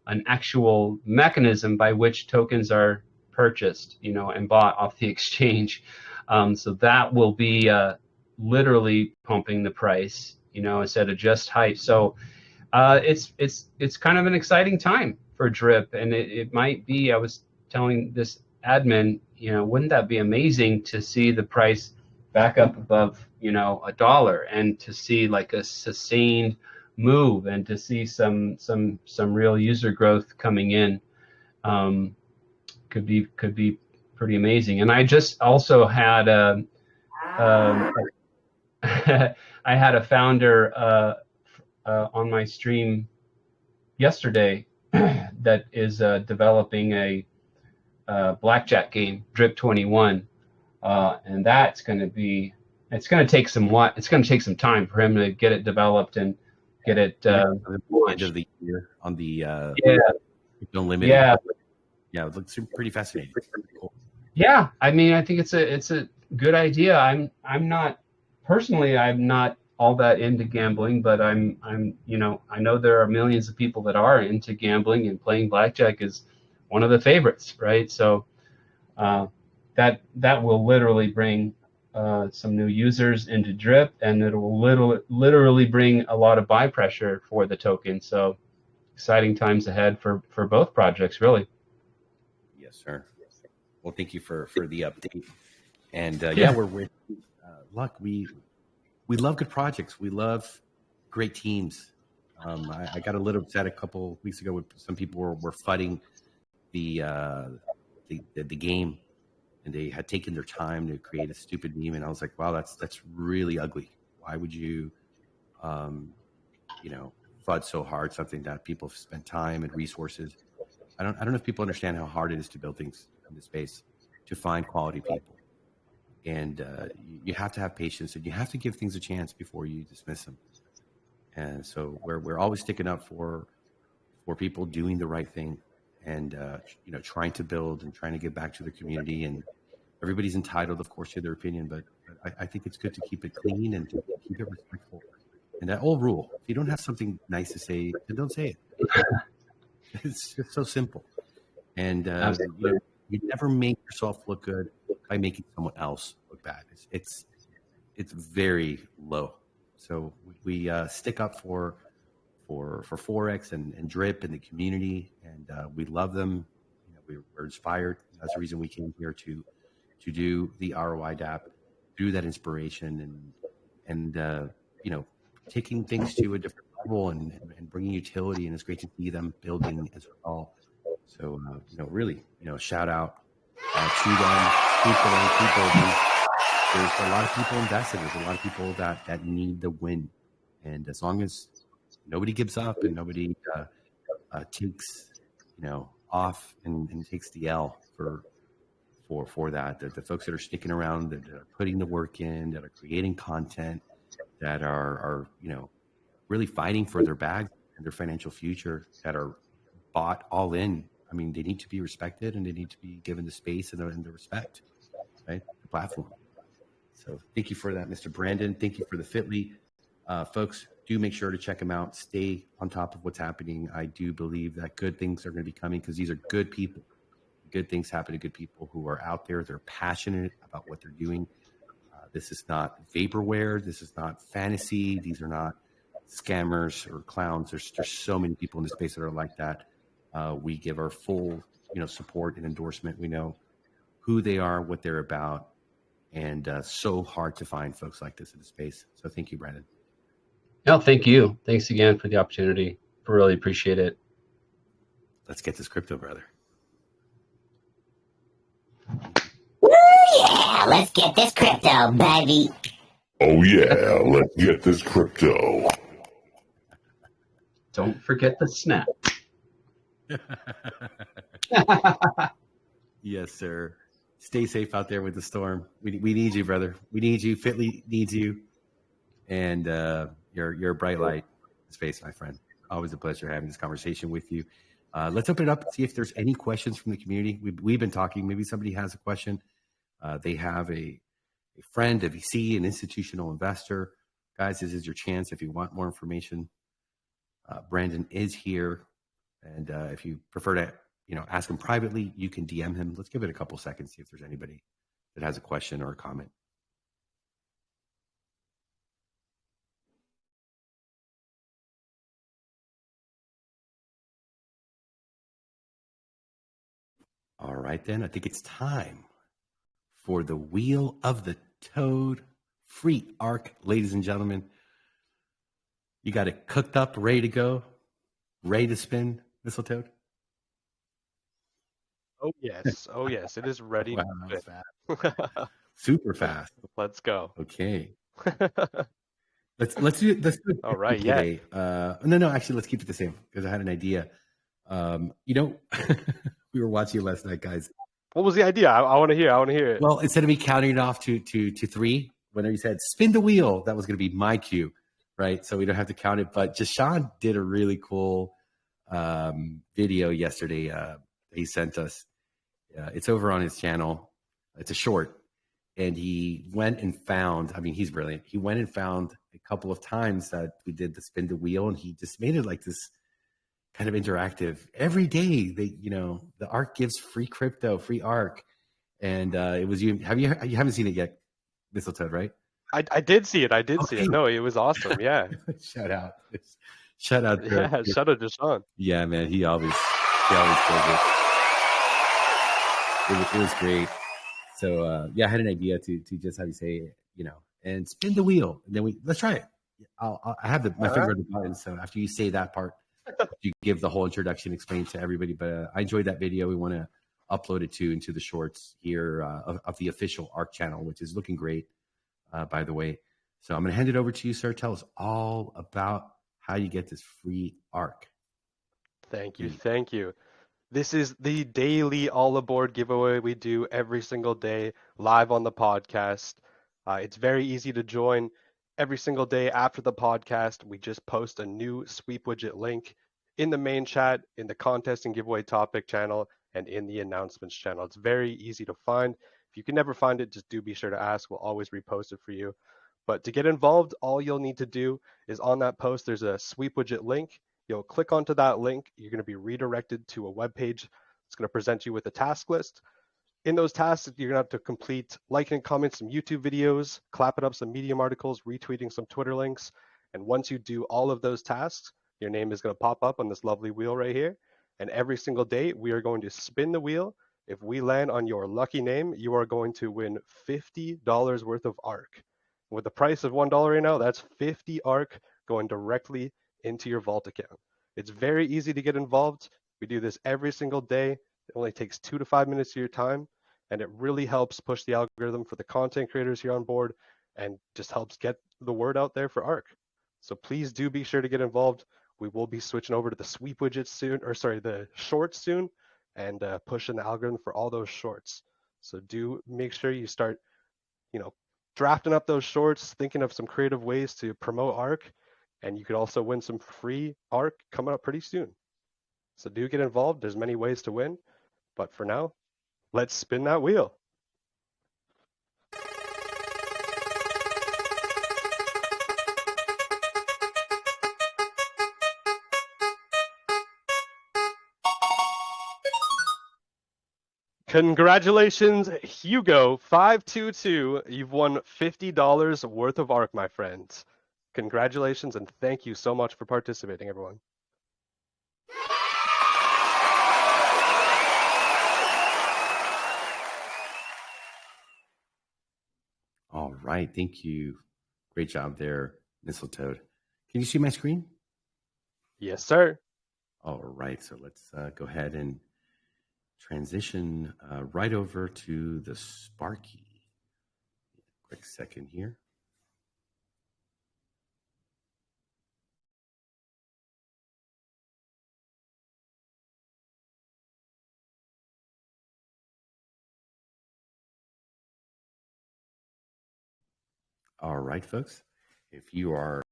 an actual mechanism by which tokens are purchased, and bought off the exchange. So that will be literally pumping the price, instead of just hype. So it's kind of an exciting time for drip, and it might be. I was telling this admin, wouldn't that be amazing to see the price back up above $1, and to see like a sustained move, and to see some real user growth coming in. Could be pretty amazing. And I just also had I had a founder on my stream yesterday that is developing a blackjack game, Drip 21, and that's going to take some time for him to get it developed and get it end of the year on the Unlimited. Yeah, it looks pretty fascinating. Cool. Yeah, I mean, I think it's a good idea. I'm not all that into gambling, but I know there are millions of people that are into gambling, and playing blackjack is one of the favorites, right? So that will literally bring some new users into Drip, and it will literally bring a lot of buy pressure for the token. So exciting times ahead for both projects, really. Yes, sir. Well, thank you for the update. And we're with Luck. We love good projects. We love great teams. I got a little upset a couple weeks ago when some people were fighting the game, and they had taken their time to create a stupid meme. And I was like, wow, that's really ugly. Why would you, fud so hard something that people have spent time and resources? I don't know if people understand how hard it is to build things in this space, to find quality people. And you have to have patience, and you have to give things a chance before you dismiss them. And so we're always sticking up for people doing the right thing, and trying to build and trying to give back to the community. And everybody's entitled, of course, to their opinion, but I think it's good to keep it clean and to keep it respectful. And that old rule: if you don't have something nice to say, then don't say it. It's just so simple. And you never make yourself look good by making someone else look bad. It's very low. So we stick up for Forex and Drip and the community, and we love them. We're inspired. That's the reason we came here to do the ROI DAP, through that inspiration and taking things to a different level and bringing utility. And it's great to see them building as well. So really, shout out to them. Keep building. There's a lot of people invested. There's a lot of people that need the win. And as long as nobody gives up and nobody takes off and takes the L for that, the folks that are sticking around, that are putting the work in, that are creating content, that are really fighting for their bag and their financial future, that are bought all in. I mean, they need to be respected, and they need to be given the space and the respect, right? The platform. So thank you for that, Mr. Brandon. Thank you for the Fitly. Folks, do make sure to check them out. Stay on top of what's happening. I do believe that good things are going to be coming, because these are good people. Good things happen to good people who are out there. They're passionate about what they're doing. This is not vaporware. This is not fantasy. These are not scammers or clowns. There's so many people in the space that are like that. We give our full, support and endorsement. We know who they are, what they're about, and so hard to find folks like this in the space. So thank you, Brandon. No, thank you. Thanks again for the opportunity. I really appreciate it. Let's get this crypto, brother. Woo, yeah, let's get this crypto, baby. Oh yeah, let's get this crypto. Don't forget the snap. Yes, sir. Stay safe out there with the storm. We need you, brother. We need you. Fitly needs you. And you're a bright light in space, my friend. Always a pleasure having this conversation with you. Let's open it up and see if there's any questions from the community. We've been talking. Maybe somebody has a question. They have a friend, a VC, an institutional investor. Guys, this is your chance. If you want more information, Brandon is here. And if you prefer to, ask him privately, you can DM him. Let's give it a couple seconds, see if there's anybody that has a question or a comment. All right, then. I think it's time for the Wheel of the Toad free ARK. Ladies and gentlemen, you got it cooked up, ready to go, ready to spin, Mistletoad? Oh yes, it is ready. Wow, that was fast. Super fast. Let's go. Okay. Let's do it All right, today. No, actually, let's keep it the same, because I had an idea. We were watching it last night, guys. What was the idea? I want to hear it. Well, instead of me counting it off to three, whenever you said spin the wheel, that was going to be my cue, right? So we don't have to count it. But Jashan did a really cool video yesterday. He sent us. It's over on his channel. It's a short. And he went and found, he's brilliant. He went and found a couple of times that we did the spin the wheel, and he just made it like this kind of interactive. Every day, the ARK gives free crypto, free ARK. And it was you. You haven't seen it yet, Mistletoad, right? I did see it. See it. No, it was awesome. Yeah. Shout out. Yeah, shout out to Sean. Yeah, man. He always does it. It was great. So I had an idea to just have you say, and spin the wheel, and then let's try it. I have my finger on the button, so after you say that part, you give the whole introduction, explain to everybody. But I enjoyed that video. We want to uploaded into the shorts here of the official ARK channel, which is looking great, by the way. So I'm going to hand it over to you, sir. Tell us all about how you get this free ARK. Thank you. Thank you. This is the daily all aboard giveaway we do every single day live on the podcast. It's very easy to join. Every single day after the podcast, we just post a new sweep widget link in the main chat, in the contest and giveaway topic channel, and in the announcements channel. It's very easy to find. If you can never find it, just do be sure to ask. We'll always repost it for you. But to get involved, all you'll need to do is on that post, there's a sweep widget link. You'll click onto that link. You're going to be redirected to a web page. It's going to present you with a task list. In those tasks, you're going to have to complete liking and comment some YouTube videos, clapping up some Medium articles, retweeting some Twitter links. And once you do all of those tasks, your name is going to pop up on this lovely wheel right here. And every single day, we are going to spin the wheel. If we land on your lucky name, you are going to win $50 worth of ARK. With the price of $1 right now, that's 50 ARK going directly into your vault account. It's very easy to get involved. We do this every single day. It only takes 2 to 5 minutes of your time, and it really helps push the algorithm for the content creators here on board and just helps get the word out there for ARK. So please do be sure to get involved. We will be switching over to the sweep widgets soon, or sorry, the shorts soon, and pushing the algorithm for all those shorts. So do make sure you start, drafting up those shorts, thinking of some creative ways to promote ARK, and you could also win some free ARK coming up pretty soon. So do get involved. There's many ways to win, but for now, let's spin that wheel. Congratulations, Hugo522. You've won $50 worth of ARK, my friends. Congratulations, and thank you so much for participating, everyone. All right. Thank you. Great job there, Mistletoe. Can you see my screen? Yes, sir. All right. So let's go ahead and transition right over to the Sparky. Quick second here. All right, folks. If you are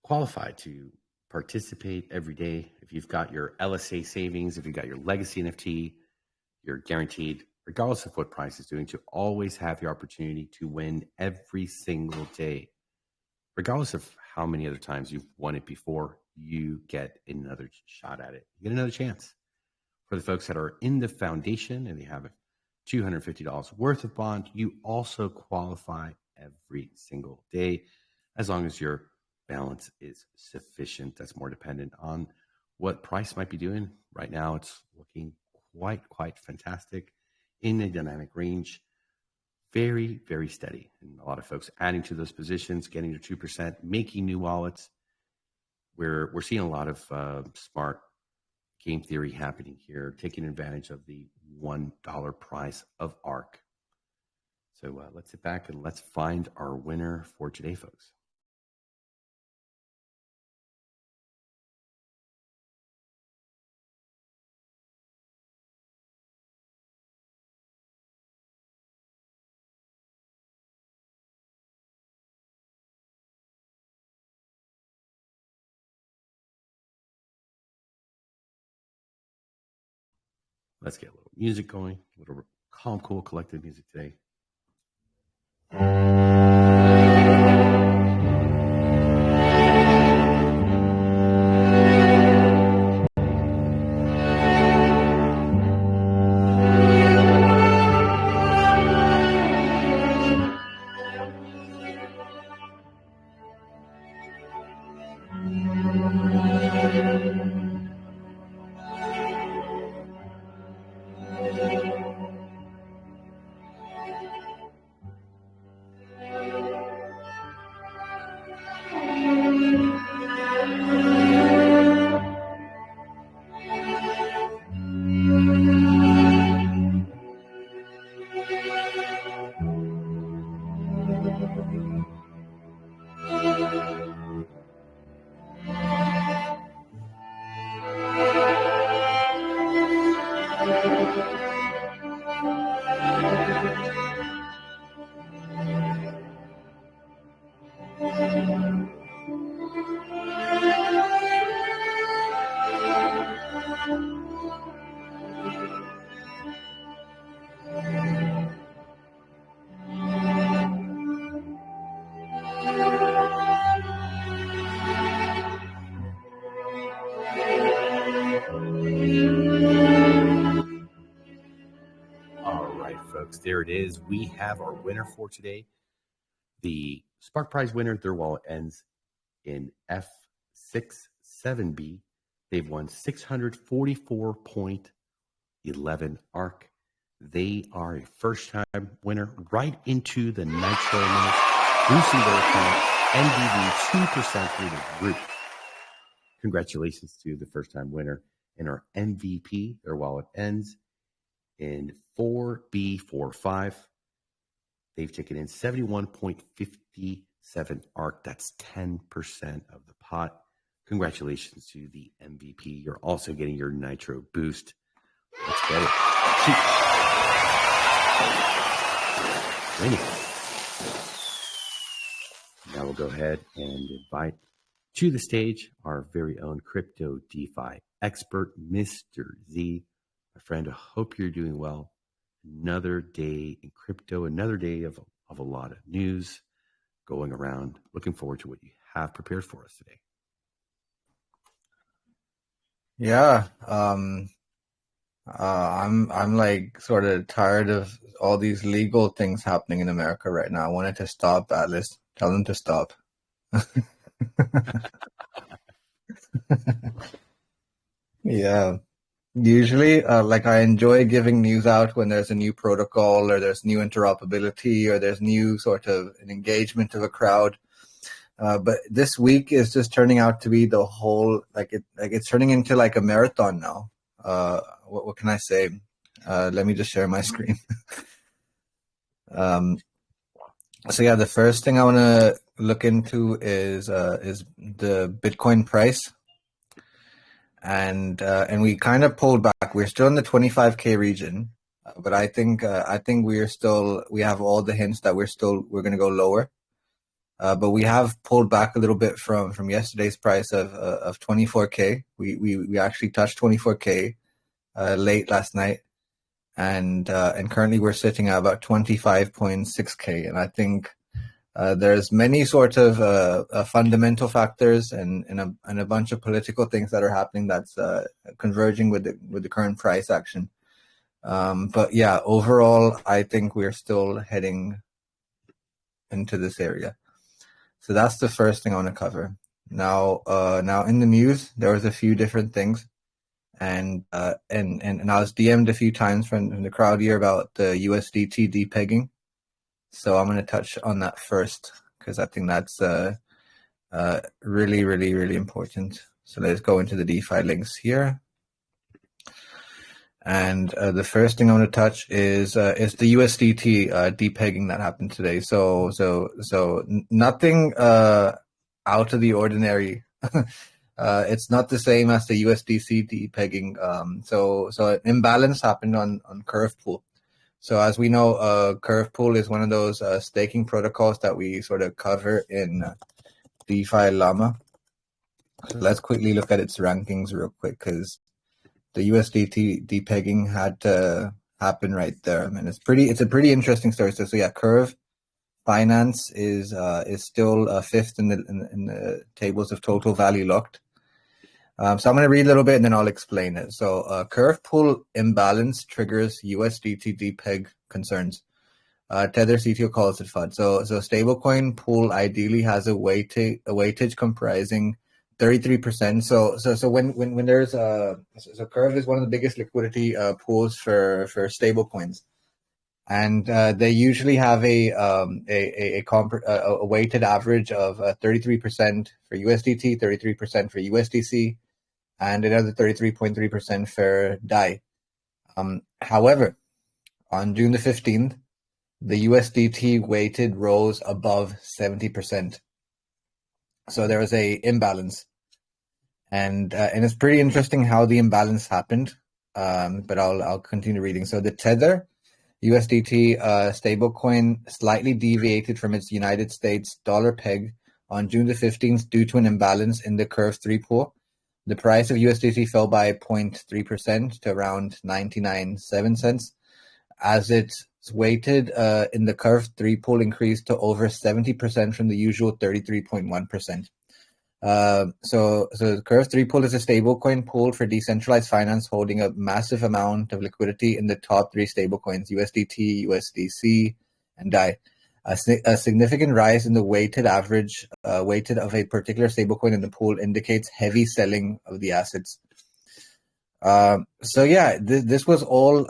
qualified to participate every day, if you've got your LSA savings, if you've got your legacy NFT, you're guaranteed, regardless of what price is doing, to always have the opportunity to win every single day. Regardless of how many other times you've won it before, you get another shot at it. You get another chance. For the folks that are in the foundation and they have $250 worth of bond, you also qualify every single day, as long as your balance is sufficient. That's more dependent on what price might be doing. Right now, it's looking quite fantastic in a dynamic range. Very, very steady. And a lot of folks adding to those positions, getting to 2%, making new wallets. We're seeing a lot of smart game theory happening here, taking advantage of the $1 price of ARK. So let's sit back and let's find our winner for today, folks. Let's get a little music going, a little calm, cool, collective music today. All right, folks, there it is. We have our winner for today. The Spark Prize winner, their wallet ends in F67B. They've won 644.11 ARK. They are a first-time winner right into the Nitro minutes, boosting their account, NDV 2% through the roof. Congratulations to the first-time winner and our MVP. Their wallet ends in 4B45. They've taken in 71.57 ARK. That's 10% of the pot. Congratulations to the MVP. You're also getting your Nitro boost. Let's get it. Now we'll go ahead and invite to the stage our very own crypto DeFi expert, Mr. Z. My friend, I hope you're doing well. Another day in crypto, another day of a lot of news going around. Looking forward to what you have prepared for us today. Yeah, I'm like sort of tired of all these legal things happening in America right now. I want it to stop, Atlas. Tell them to stop. Yeah. Usually, like I enjoy giving news out when there's a new protocol or there's new interoperability or there's new sort of an engagement of a crowd. But this week is just turning out to be the whole, it's turning into like a marathon now. What can I say? Let me just share my screen. So yeah, the first thing I want to look into is the Bitcoin price. And we kind of pulled back. We're still in the 25K region, but I think we have all the hints that we're going to go lower. But we have pulled back a little bit from yesterday's price of 24K. We actually touched 24K late last night, and currently we're sitting at about 25.6K. And I think there's many sort of fundamental factors and a bunch of political things that are happening that's converging with the current price action. But yeah, overall, I think we're still heading into this area. So that's the first thing I want to cover. Now in the news, there was a few different things, and I was DM'd a few times from the crowd here about the USDT depegging. So I'm going to touch on that first because I think that's really, really, really important. So let's go into the DeFi links here. And the first thing I want to touch is the USDT depegging that happened today. So nothing out of the ordinary. It's not the same as the USDC depegging. So an imbalance happened on Curve Pool. So as we know, Curve Pool is one of those staking protocols that we sort of cover in DeFi Llama. So let's quickly look at its rankings real quick because the USDT depegging had to happen right there. I mean, it's a pretty interesting story. So yeah, Curve Finance is still fifth in the tables of total value locked. So I'm going to read a little bit and then I'll explain it. So Curve Pool imbalance triggers USDT depeg concerns. Tether CTO calls it FUD. So stablecoin pool ideally has a weightage comprising 33%. So when there's so Curve is one of the biggest liquidity pools for stablecoins, and they usually have a weighted average of 33% for USDT, 33% for USDC, and another 33.3% for DAI. However, on June the 15th, the USDT weighted rose above 70%. So there was a imbalance, and it's pretty interesting how the imbalance happened. But I'll continue reading. So the Tether USDT stablecoin slightly deviated from its United States dollar peg on June the 15th due to an imbalance in the Curve 3 pool. The price of USDT fell by 0.3% to around 99.7 cents, as its weighted in the Curve 3 pool increased to over 70% from the usual 33.1%. So the Curve 3 pool is a stablecoin pool for decentralized finance holding a massive amount of liquidity in the top three stablecoins, USDT, USDC, and DAI. A significant rise in the weighted average weighted of a particular stablecoin in the pool indicates heavy selling of the assets. This was all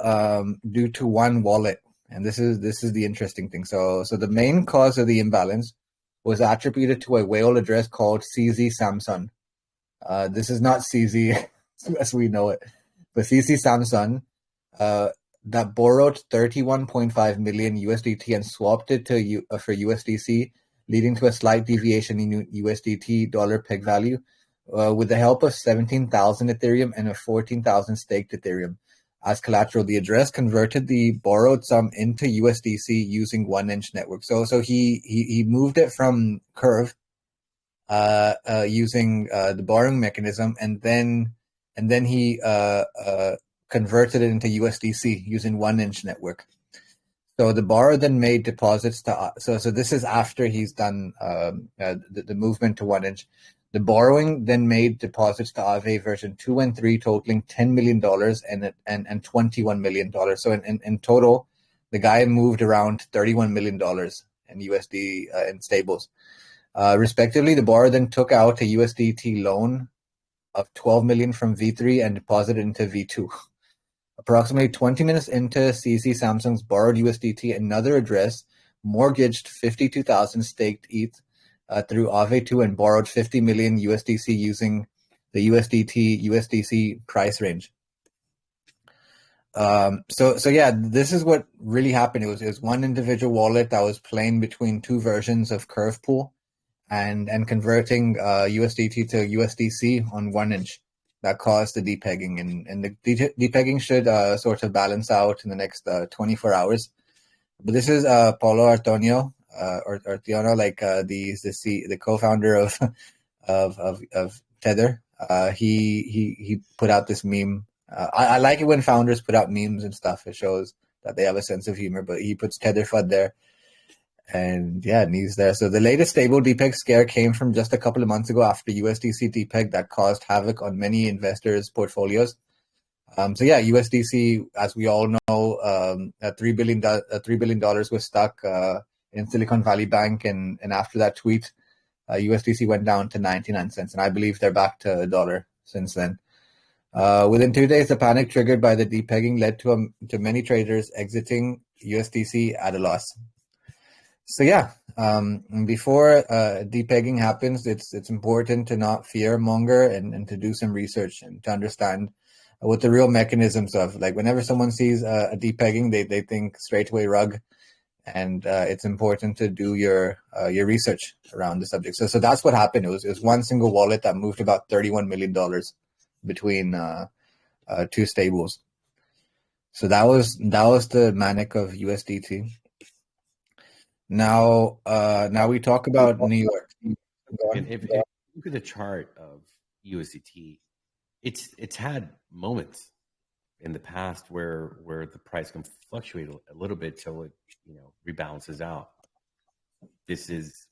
due to one wallet, and this is the interesting thing. So the main cause of the imbalance was attributed to a whale address called CZ Samsung. This is not CZ as we know it, but CZ Samsung that borrowed 31.5 million USDT and swapped it to for USDC, leading to a slight deviation in USDT dollar peg value, with the help of 17,000 Ethereum and a 14,000 staked Ethereum. As collateral, the address converted the borrowed sum into USDC using 1inch network. So he moved it from Curve using the borrowing mechanism, and then he converted it into USDC using 1inch network. So the borrower then made deposits to. So this is after he's done the movement to 1inch. The borrowing then made deposits to Aave version 2 and 3 totaling $10 million and $21 million. So in total, the guy moved around $31 million in USD in stables. Respectively, the borrower then took out a USDT loan of $12 million from V3 and deposited into V2. Approximately 20 minutes into CZ Samsung's borrowed USDT, another address mortgaged 52,000 staked ETH through Aave2 and borrowed 50 million USDC using the USDC price range. This is what really happened. It was one individual wallet that was playing between two versions of Curve Pool and converting USDT to USDC on 1inch. That caused the depegging, and the depegging should sort of balance out in the next 24 hours. But this is Paulo Artonio, or Artiono, like the co-founder of Tether. He put out this meme. I like it when founders put out memes and stuff. It shows that they have a sense of humor. But he puts Tether FUD there, and he's there. So the latest stable depeg scare came from just a couple of months ago after USDC depeg that caused havoc on many investors' portfolios. USDC, as we all know, $3 billion was stuck in Silicon Valley Bank, and after that tweet, USDC went down to 99 cents, and I believe they're back to $1 since then. Within 2 days, the panic triggered by the depegging led to many traders exiting USDC at a loss. So before depegging happens, it's important to not fear monger and to do some research and to understand what the real mechanisms of. Like whenever someone sees a depegging, they think straight away rug, and it's important to do your research around the subject. So that's what happened. It was one single wallet that moved about $31 million between two stables. So that was the manic of USDT. Now we talk about New York. If you look at the chart of USDT, it's had moments in the past where the price can fluctuate a little bit till it rebalances out. This is,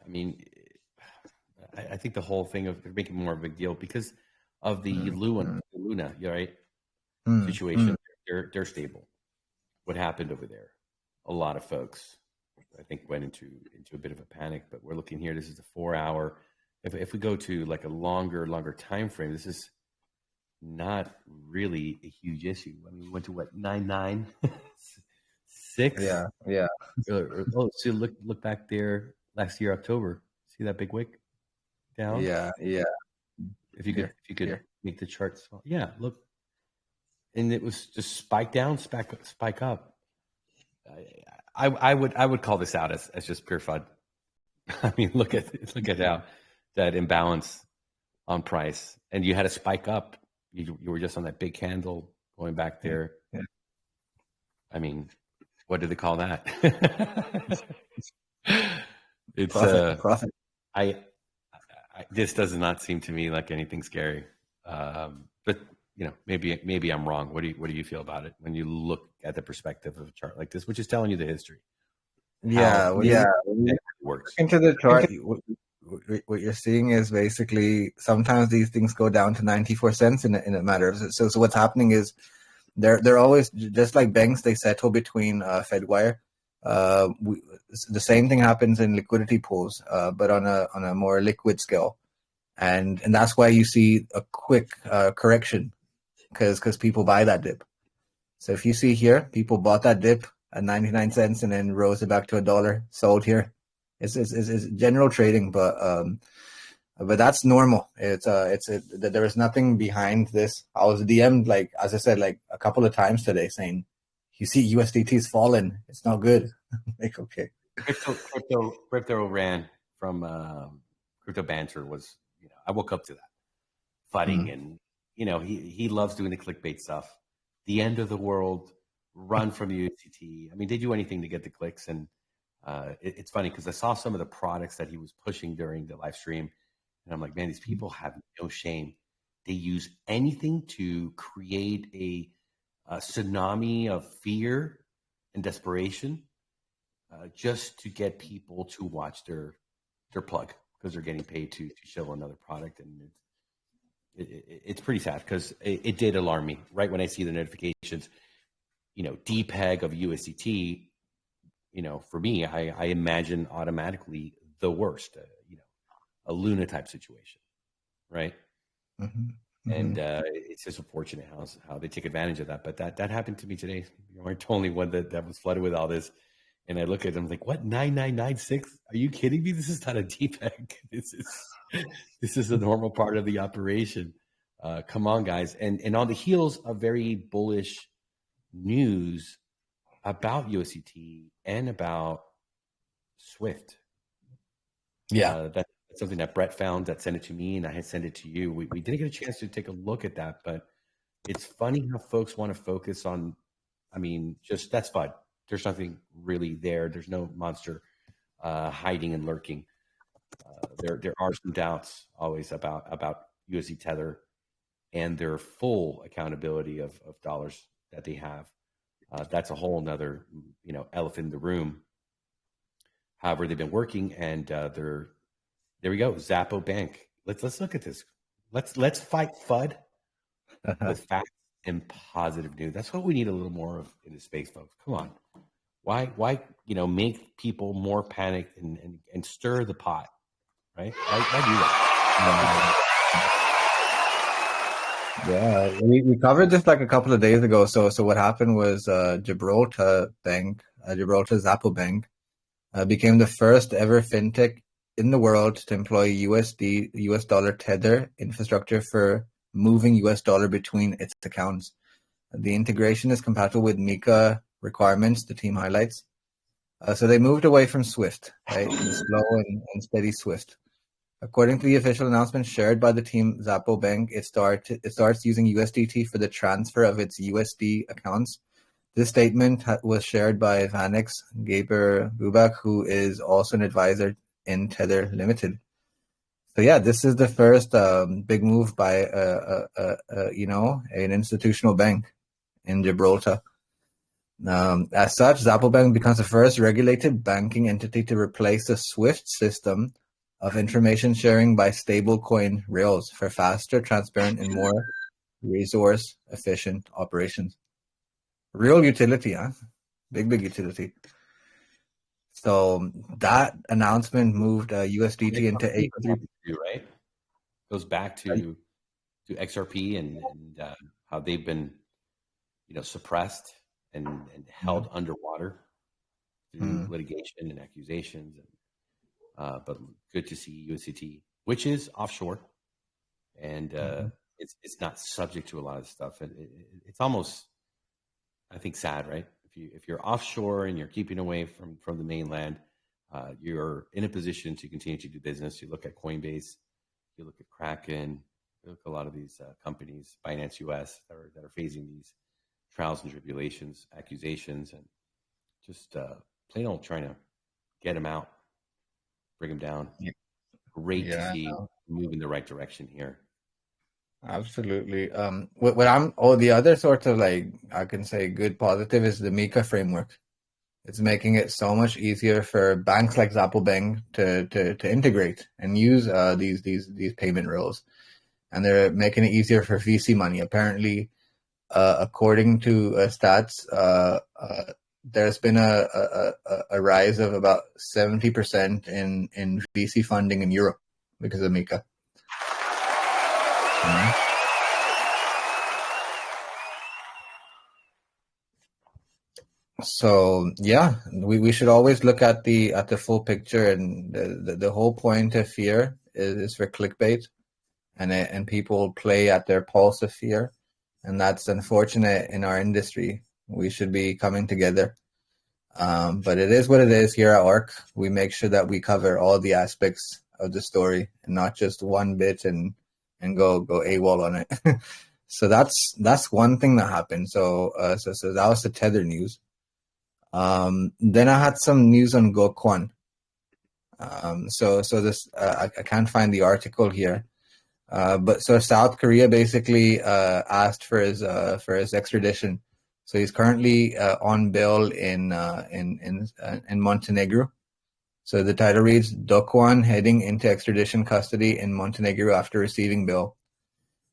I think the whole thing of making more of a big deal because of the Luna, right? Situation. They're stable. What happened over there? A lot of folks, I think, went into a bit of a panic. But we're looking here. This is a 4-hour. If we go to like a longer time frame, this is not really a huge issue. I mean, we went to what 996. Yeah. Oh, so look back there last year October. See that big wick down? Yeah. If you could make the chart small. Yeah, look. And it was just spike down, spike up. I would call this out as just pure FUD. I mean, look at how that imbalance on price, and you had a spike up. You were just on that big candle going back there. Yeah. I mean, what do they call that? It's Profit. this does not seem to me like anything scary. But maybe I'm wrong. What do you feel about it when you look at the perspective of a chart like this, which is telling you the history? Yeah, How when it works. into the chart, what you're seeing is basically sometimes these things go down to 94 cents in a matter of so what's happening is they're always just like banks, they settle between Fedwire. The same thing happens in liquidity pools, but on a more liquid scale, and that's why you see a quick correction because people buy that dip. So if you see here, people bought that dip at 99 cents and then rose it back to $1, sold here. It's general trading, but that's normal. There is nothing behind this. I was DM'd, like, as I said, like a couple of times today saying, you see USDT's fallen. It's not good. Like, okay. Crypto ran from crypto banter was, I woke up to that fighting and, he loves doing the clickbait stuff. The end of the world, run from USDT. I mean, they do anything to get the clicks. And it's funny because I saw some of the products that he was pushing during the live stream. And I'm like, man, these people have no shame. They use anything to create a tsunami of fear and desperation just to get people to watch their plug because they're getting paid to show another product. And it's pretty sad because it did alarm me right when I see the notifications, depeg of USDT, for me, I imagine automatically the worst, a Luna type situation, right? Mm-hmm. And it's just unfortunate how they take advantage of that. But that happened to me today. You aren't the only one that was flooded with all this. And I look at them like, what, 9996? Are you kidding me? This is not a depeg. This is a normal part of the operation. Come on, guys. And on the heels of very bullish news about USDT and about Swift. Yeah. That's something that Brett found that sent it to me, and I had sent it to you. We didn't get a chance to take a look at that, but it's funny how folks want to focus on, just that's fun. There's nothing really there. There's no monster hiding and lurking. There are some doubts always about USD Tether and their full accountability of dollars that they have. That's a whole nother, elephant in the room. However, they've been working, and there we go. Zappo Bank. Let's look at this. Let's fight FUD with facts and positive news. That's what we need a little more of in the space, folks. Come on. Why make people more panicked and stir the pot, right? Why do that? Yeah, we covered this like a couple of days ago. So what happened was Gibraltar Zappo Bank became the first ever fintech in the world to employ US dollar tether infrastructure for moving US dollar between its accounts. The integration is compatible with MiCA requirements, the team highlights. So they moved away from Swift, right? The slow and steady Swift. According to the official announcement shared by the team Zappo Bank, it starts using USDT for the transfer of its USD accounts. This statement was shared by Vanex Gaber Bubak, who is also an advisor in Tether Limited. So yeah, this is the first big move by an institutional bank in Gibraltar. As such, Zappo Bank becomes the first regulated banking entity to replace the SWIFT system of information sharing by stablecoin rails for faster, transparent, and more resource-efficient operations. Real utility, huh? Big utility. So that announcement moved USDT into A3. Right? Goes back to XRP and how they've been, suppressed and held underwater through litigation and accusations. But good to see USDT, which is offshore, and it's not subject to a lot of stuff. And it's almost, I think, sad, right? If you're offshore and you're keeping away from the mainland, you're in a position to continue to do business. You look at Coinbase, you look at Kraken, you look at a lot of these companies, Binance US, that are facing these trials and tribulations, accusations, and just plain old trying to get them out, bring them down. Great to see move in the right direction here. Absolutely. What I'm the other sort of like I can say good positive is the Mika framework. It's making it so much easier for banks like Zappelbang to integrate and use these payment rails, and they're making it easier for VC money. Apparently, according to stats, there's been a rise of about 70% in VC funding in Europe because of Mika. So yeah, we should always look at the full picture, and the whole point of fear is for clickbait, and people play at their pulse of fear, and that's unfortunate in our industry. We should be coming together, but it is what it is. Here at Ark, we make sure that we cover all the aspects of the story and not just one bit and go AWOL on it. So that's one thing that happened. So that was the Tether news. Then I had some news on Gokwan. So this I can't find the article here, but so South Korea basically asked for his extradition. So he's currently on bail in Montenegro. So the title reads: Dokwan heading into extradition custody in Montenegro after receiving bail.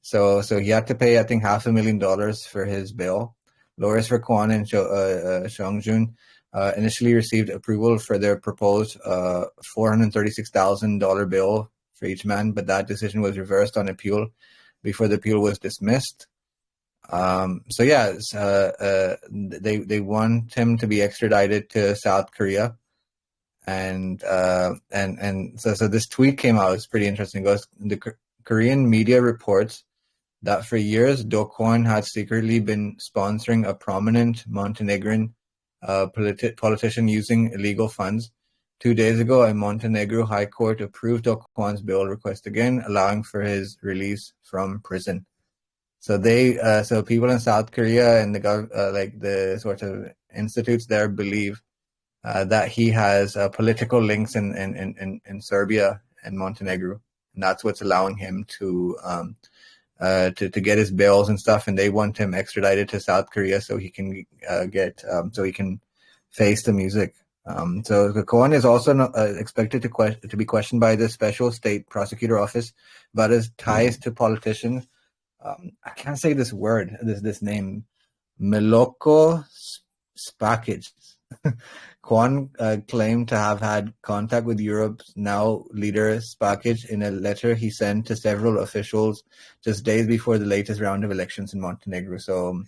So he had to pay, I think, $500,000 for his bail. Lawyers for Kwon and Seongjun initially received approval for their proposed $436,000 bail for each man, but that decision was reversed on appeal before the appeal was dismissed. They want him to be extradited to South Korea, and so this tweet came out. It's pretty interesting. It goes, the Korean media reports that for years, Do Kwon had secretly been sponsoring a prominent Montenegrin politician using illegal funds. 2 days ago, a Montenegro High Court approved Do Kwon's bail request again, allowing for his release from prison. So so people in South Korea and the sort of institutes there believe that he has political links in Serbia and Montenegro, and that's what's allowing him to get his bails and stuff, and they want him extradited to South Korea so he can so he can face the music. So Kwon is also expected to be questioned by the Special State Prosecutor Office about his ties to politicians. I can't say this word, this name, Miloko Spakic. Kwon claimed to have had contact with Europe's now leader Spakic in a letter he sent to several officials just days before the latest round of elections in Montenegro. So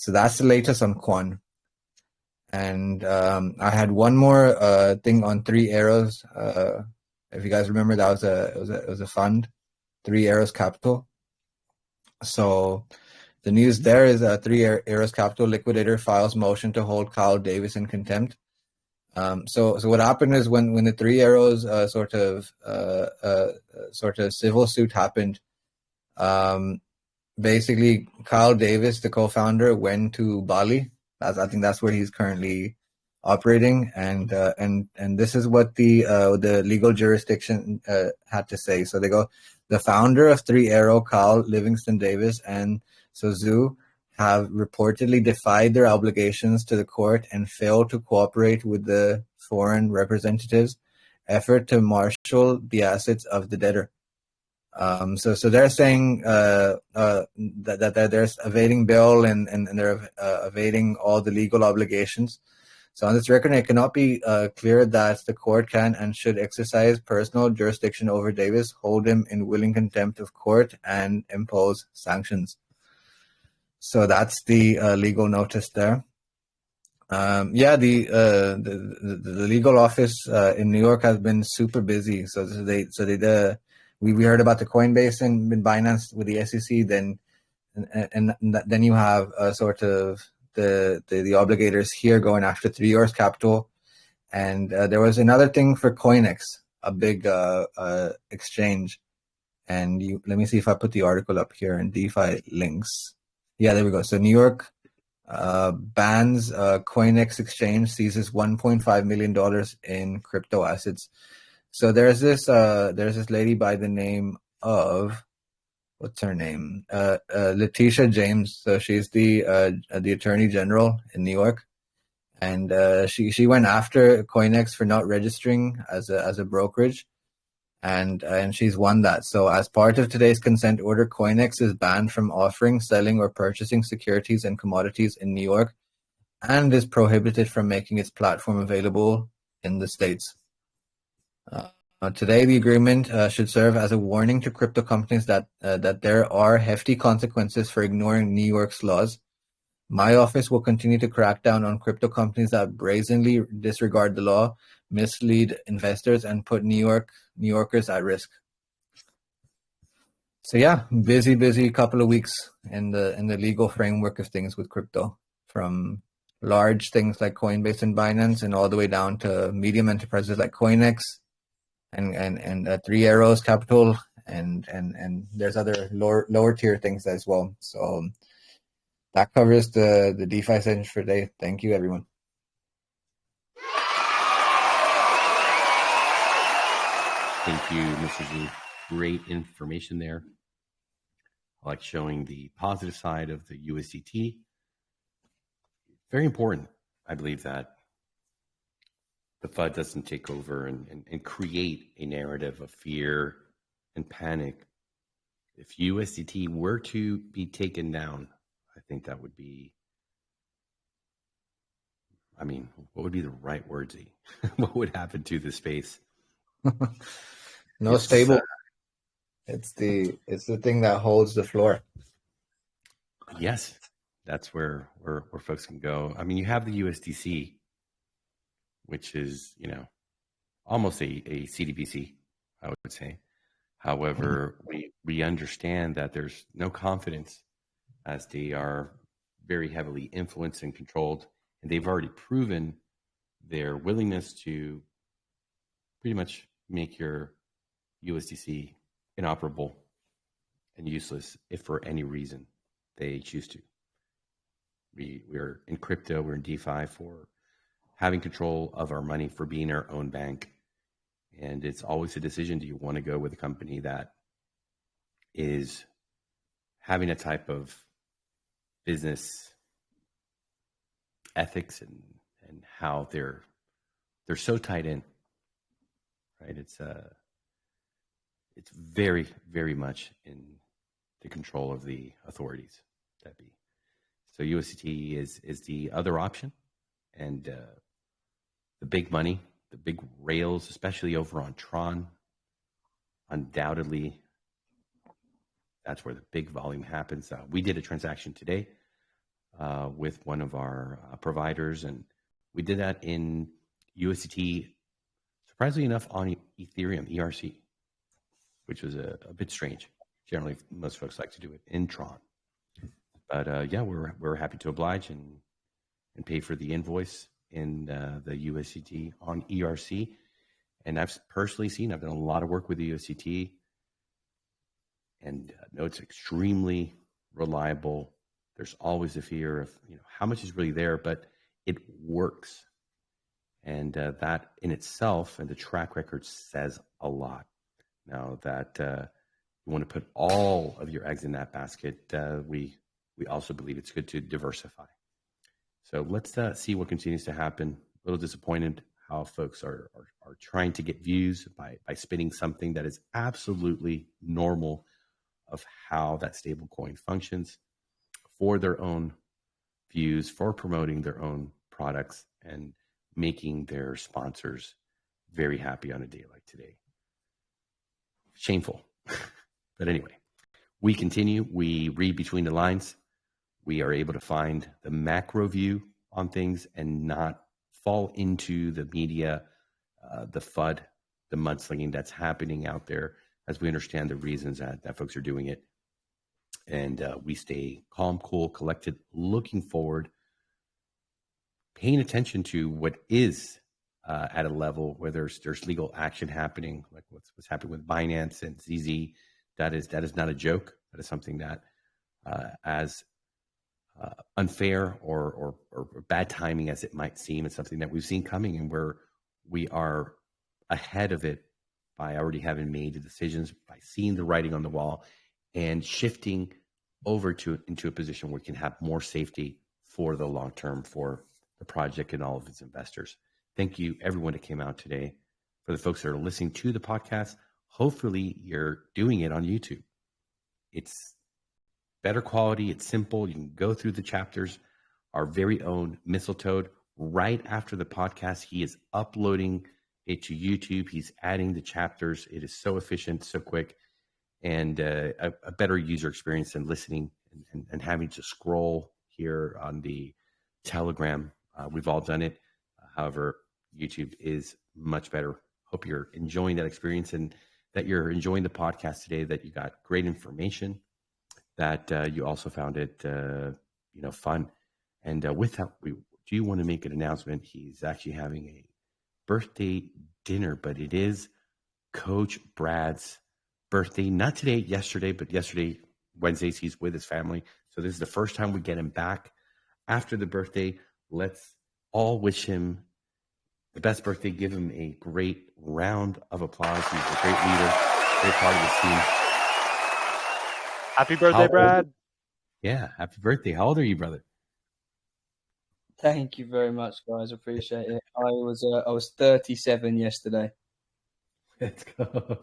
that's the latest on Kwon. And I had one more thing on Three Arrows. If you guys remember, that was a fund, Three Arrows Capital. So the news there is Three Arrows Capital liquidator files motion to hold Kyle Davis in contempt. So what happened is when the Three Arrows sort of civil suit happened, basically Kyle Davis, the co-founder, went to Bali. I think that's where he's currently operating, and this is what the legal jurisdiction had to say. So they go, the founder of Three Arrow, Kyle Livingston Davis, and Sozu have reportedly defied their obligations to the court and failed to cooperate with the foreign representatives' effort to marshal the assets of the debtor. So they're saying that they're evading bail and they're evading all the legal obligations. So on this record, it cannot be clear that the court can and should exercise personal jurisdiction over Davis, hold him in willing contempt of court, and impose sanctions. So that's the legal notice there. The legal office in New York has been super busy. We heard about the Coinbase and Binance with the SEC. Then you have sort of the obligators here going after 3 Arrows Capital, and there was another thing for CoinEx, a big exchange. And let me see if I put the article up here in DeFi links. Yeah, there we go. So New York bans CoinEx exchange, seizes $1.5 million in crypto assets. So there's this lady by the name of, what's her name? Letitia James. So she's the Attorney General in New York, and she went after CoinEx for not registering as a brokerage, and she's won that. So as part of today's consent order, CoinEx is banned from offering, selling, or purchasing securities and commodities in New York, and is prohibited from making its platform available in the States. Today, the agreement should serve as a warning to crypto companies that there are hefty consequences for ignoring New York's laws. My office will continue to crack down on crypto companies that brazenly disregard the law, mislead investors, and put New Yorkers at risk. So yeah, busy couple of weeks in the legal framework of things with crypto, from large things like Coinbase and Binance, and all the way down to medium enterprises like CoinEx and Three Arrows Capital, and there's other lower tier things as well. So that covers the DeFi sessions for today. Thank you, everyone. Thank you, Mr. Zhu. Great information there. I like showing the positive side of the USDT. Very important, I believe, that the FUD doesn't take over and create a narrative of fear and panic. If USDT were to be taken down, I think that would be, I mean, what would be the right word, Z? What would happen to the space? No stable. It's the thing that holds the floor. Yes, that's where folks can go. I mean, you have the USDC, which is, almost a CDBC, I would say. However, we understand that there's no confidence, as they are very heavily influenced and controlled, and they've already proven their willingness to pretty much make your USDC inoperable and useless if for any reason they choose to. We're in crypto, we're in DeFi for having control of our money, for being our own bank. And it's always a decision. Do you want to go with a company that is having a type of business ethics and how they're so tied in, right? It's very, very much in the control of the authorities that be. So USDT is the other option, and the big money, the big rails, especially over on Tron, undoubtedly, that's where the big volume happens. We did a transaction today with one of our providers, and we did that in USDT, surprisingly enough, on Ethereum, ERC, which was a bit strange. Generally, most folks like to do it in Tron. But yeah, we're happy to oblige and pay for the invoice in the USDT on ERC. And I've personally seen, I've done a lot of work with the USDT, and know it's extremely reliable. There's always the fear of how much is really there, but it works. And that in itself, and the track record, says a lot. Now that you want to put all of your eggs in that basket, we also believe it's good to diversify. So let's see what continues to happen. A little disappointed how folks are trying to get views by spinning something that is absolutely normal of how that stable coin functions for their own views, for promoting their own products, and making their sponsors very happy on a day like today. Shameful. But anyway, we continue. We read between the lines. We are able to find the macro view on things and not fall into the media, the FUD, the mudslinging that's happening out there, as we understand the reasons that folks are doing it. And we stay calm, cool, collected, looking forward, paying attention to what is at a level where there's legal action happening, like what's happening with Binance and ZZ. That is not a joke. That is something that, as unfair or bad timing as it might seem. It's something that we've seen coming, and we are ahead of it by already having made the decisions, by seeing the writing on the wall, and shifting over into a position where we can have more safety for the long term for the project and all of its investors. Thank you, everyone that came out today. For the folks that are listening to the podcast, hopefully you're doing it on YouTube. It's better quality. It's simple. You can go through the chapters. Our very own Mistletoe, right after the podcast, he is uploading it to YouTube. He's adding the chapters. It is so efficient, so quick, and a better user experience than listening and having to scroll here on the Telegram. We've all done it. However, YouTube is much better. Hope you're enjoying that experience and that you're enjoying the podcast today, that you got great information, that you also found it fun. And with that, we do want to make an announcement. He's actually having a birthday dinner, but it is Coach Brad's birthday. Not today, yesterday, but yesterday, Wednesdays, he's with his family. So this is the first time we get him back after the birthday. Let's all wish him the best birthday. Give him a great round of applause. He's a great leader, great part of this team. Happy birthday, Brad. Yeah, happy birthday. How old are you, brother? Thank you very much, guys. Appreciate it. I was 37 yesterday. Let's go.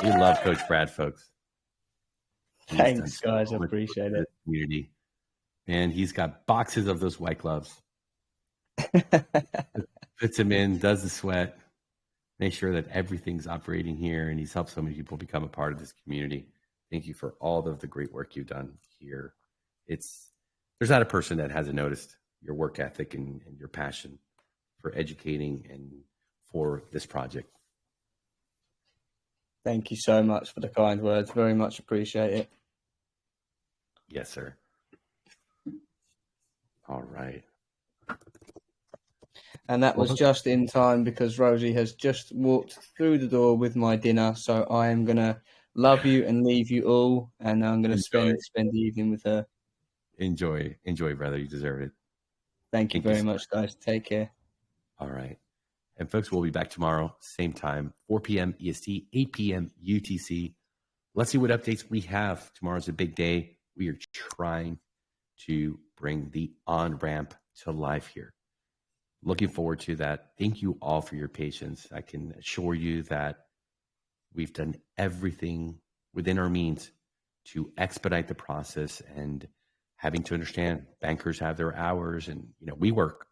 We love Coach Brad, folks. Thanks, guys. I appreciate it. Community. And he's got boxes of those white gloves. Puts them in, does the sweat, make sure that everything's operating here, and he's helped so many people become a part of this community. Thank you for all of the great work you've done here. There's not a person that hasn't noticed your work ethic and your passion for educating and for this project. Thank you so much for the kind words. Very much appreciate it. Yes, sir. All right. And that was just in time because Rosie has just walked through the door with my dinner. So I am going to love you and leave you all. And I'm going to spend the evening with her. Enjoy, brother. You deserve it. Thank you very much, guys. Take care. All right. And folks, we'll be back tomorrow, same time, 4 p.m. EST, 8 p.m. UTC. Let's see what updates we have. Tomorrow's a big day. We are trying to bring the on-ramp to life here. Looking forward to that. Thank you all for your patience. I can assure you that we've done everything within our means to expedite the process, and having to understand bankers have their hours, and we work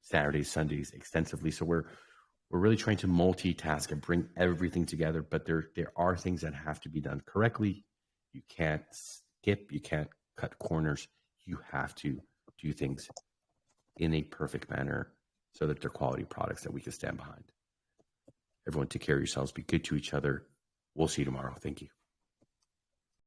Saturdays, Sundays extensively. So we're really trying to multitask and bring everything together, but there are things that have to be done correctly. You can't skip, you can't cut corners. You have to do things in a perfect manner so that they're quality products that we can stand behind. Everyone, take care of yourselves. Be good to each other. We'll see you tomorrow. Thank you.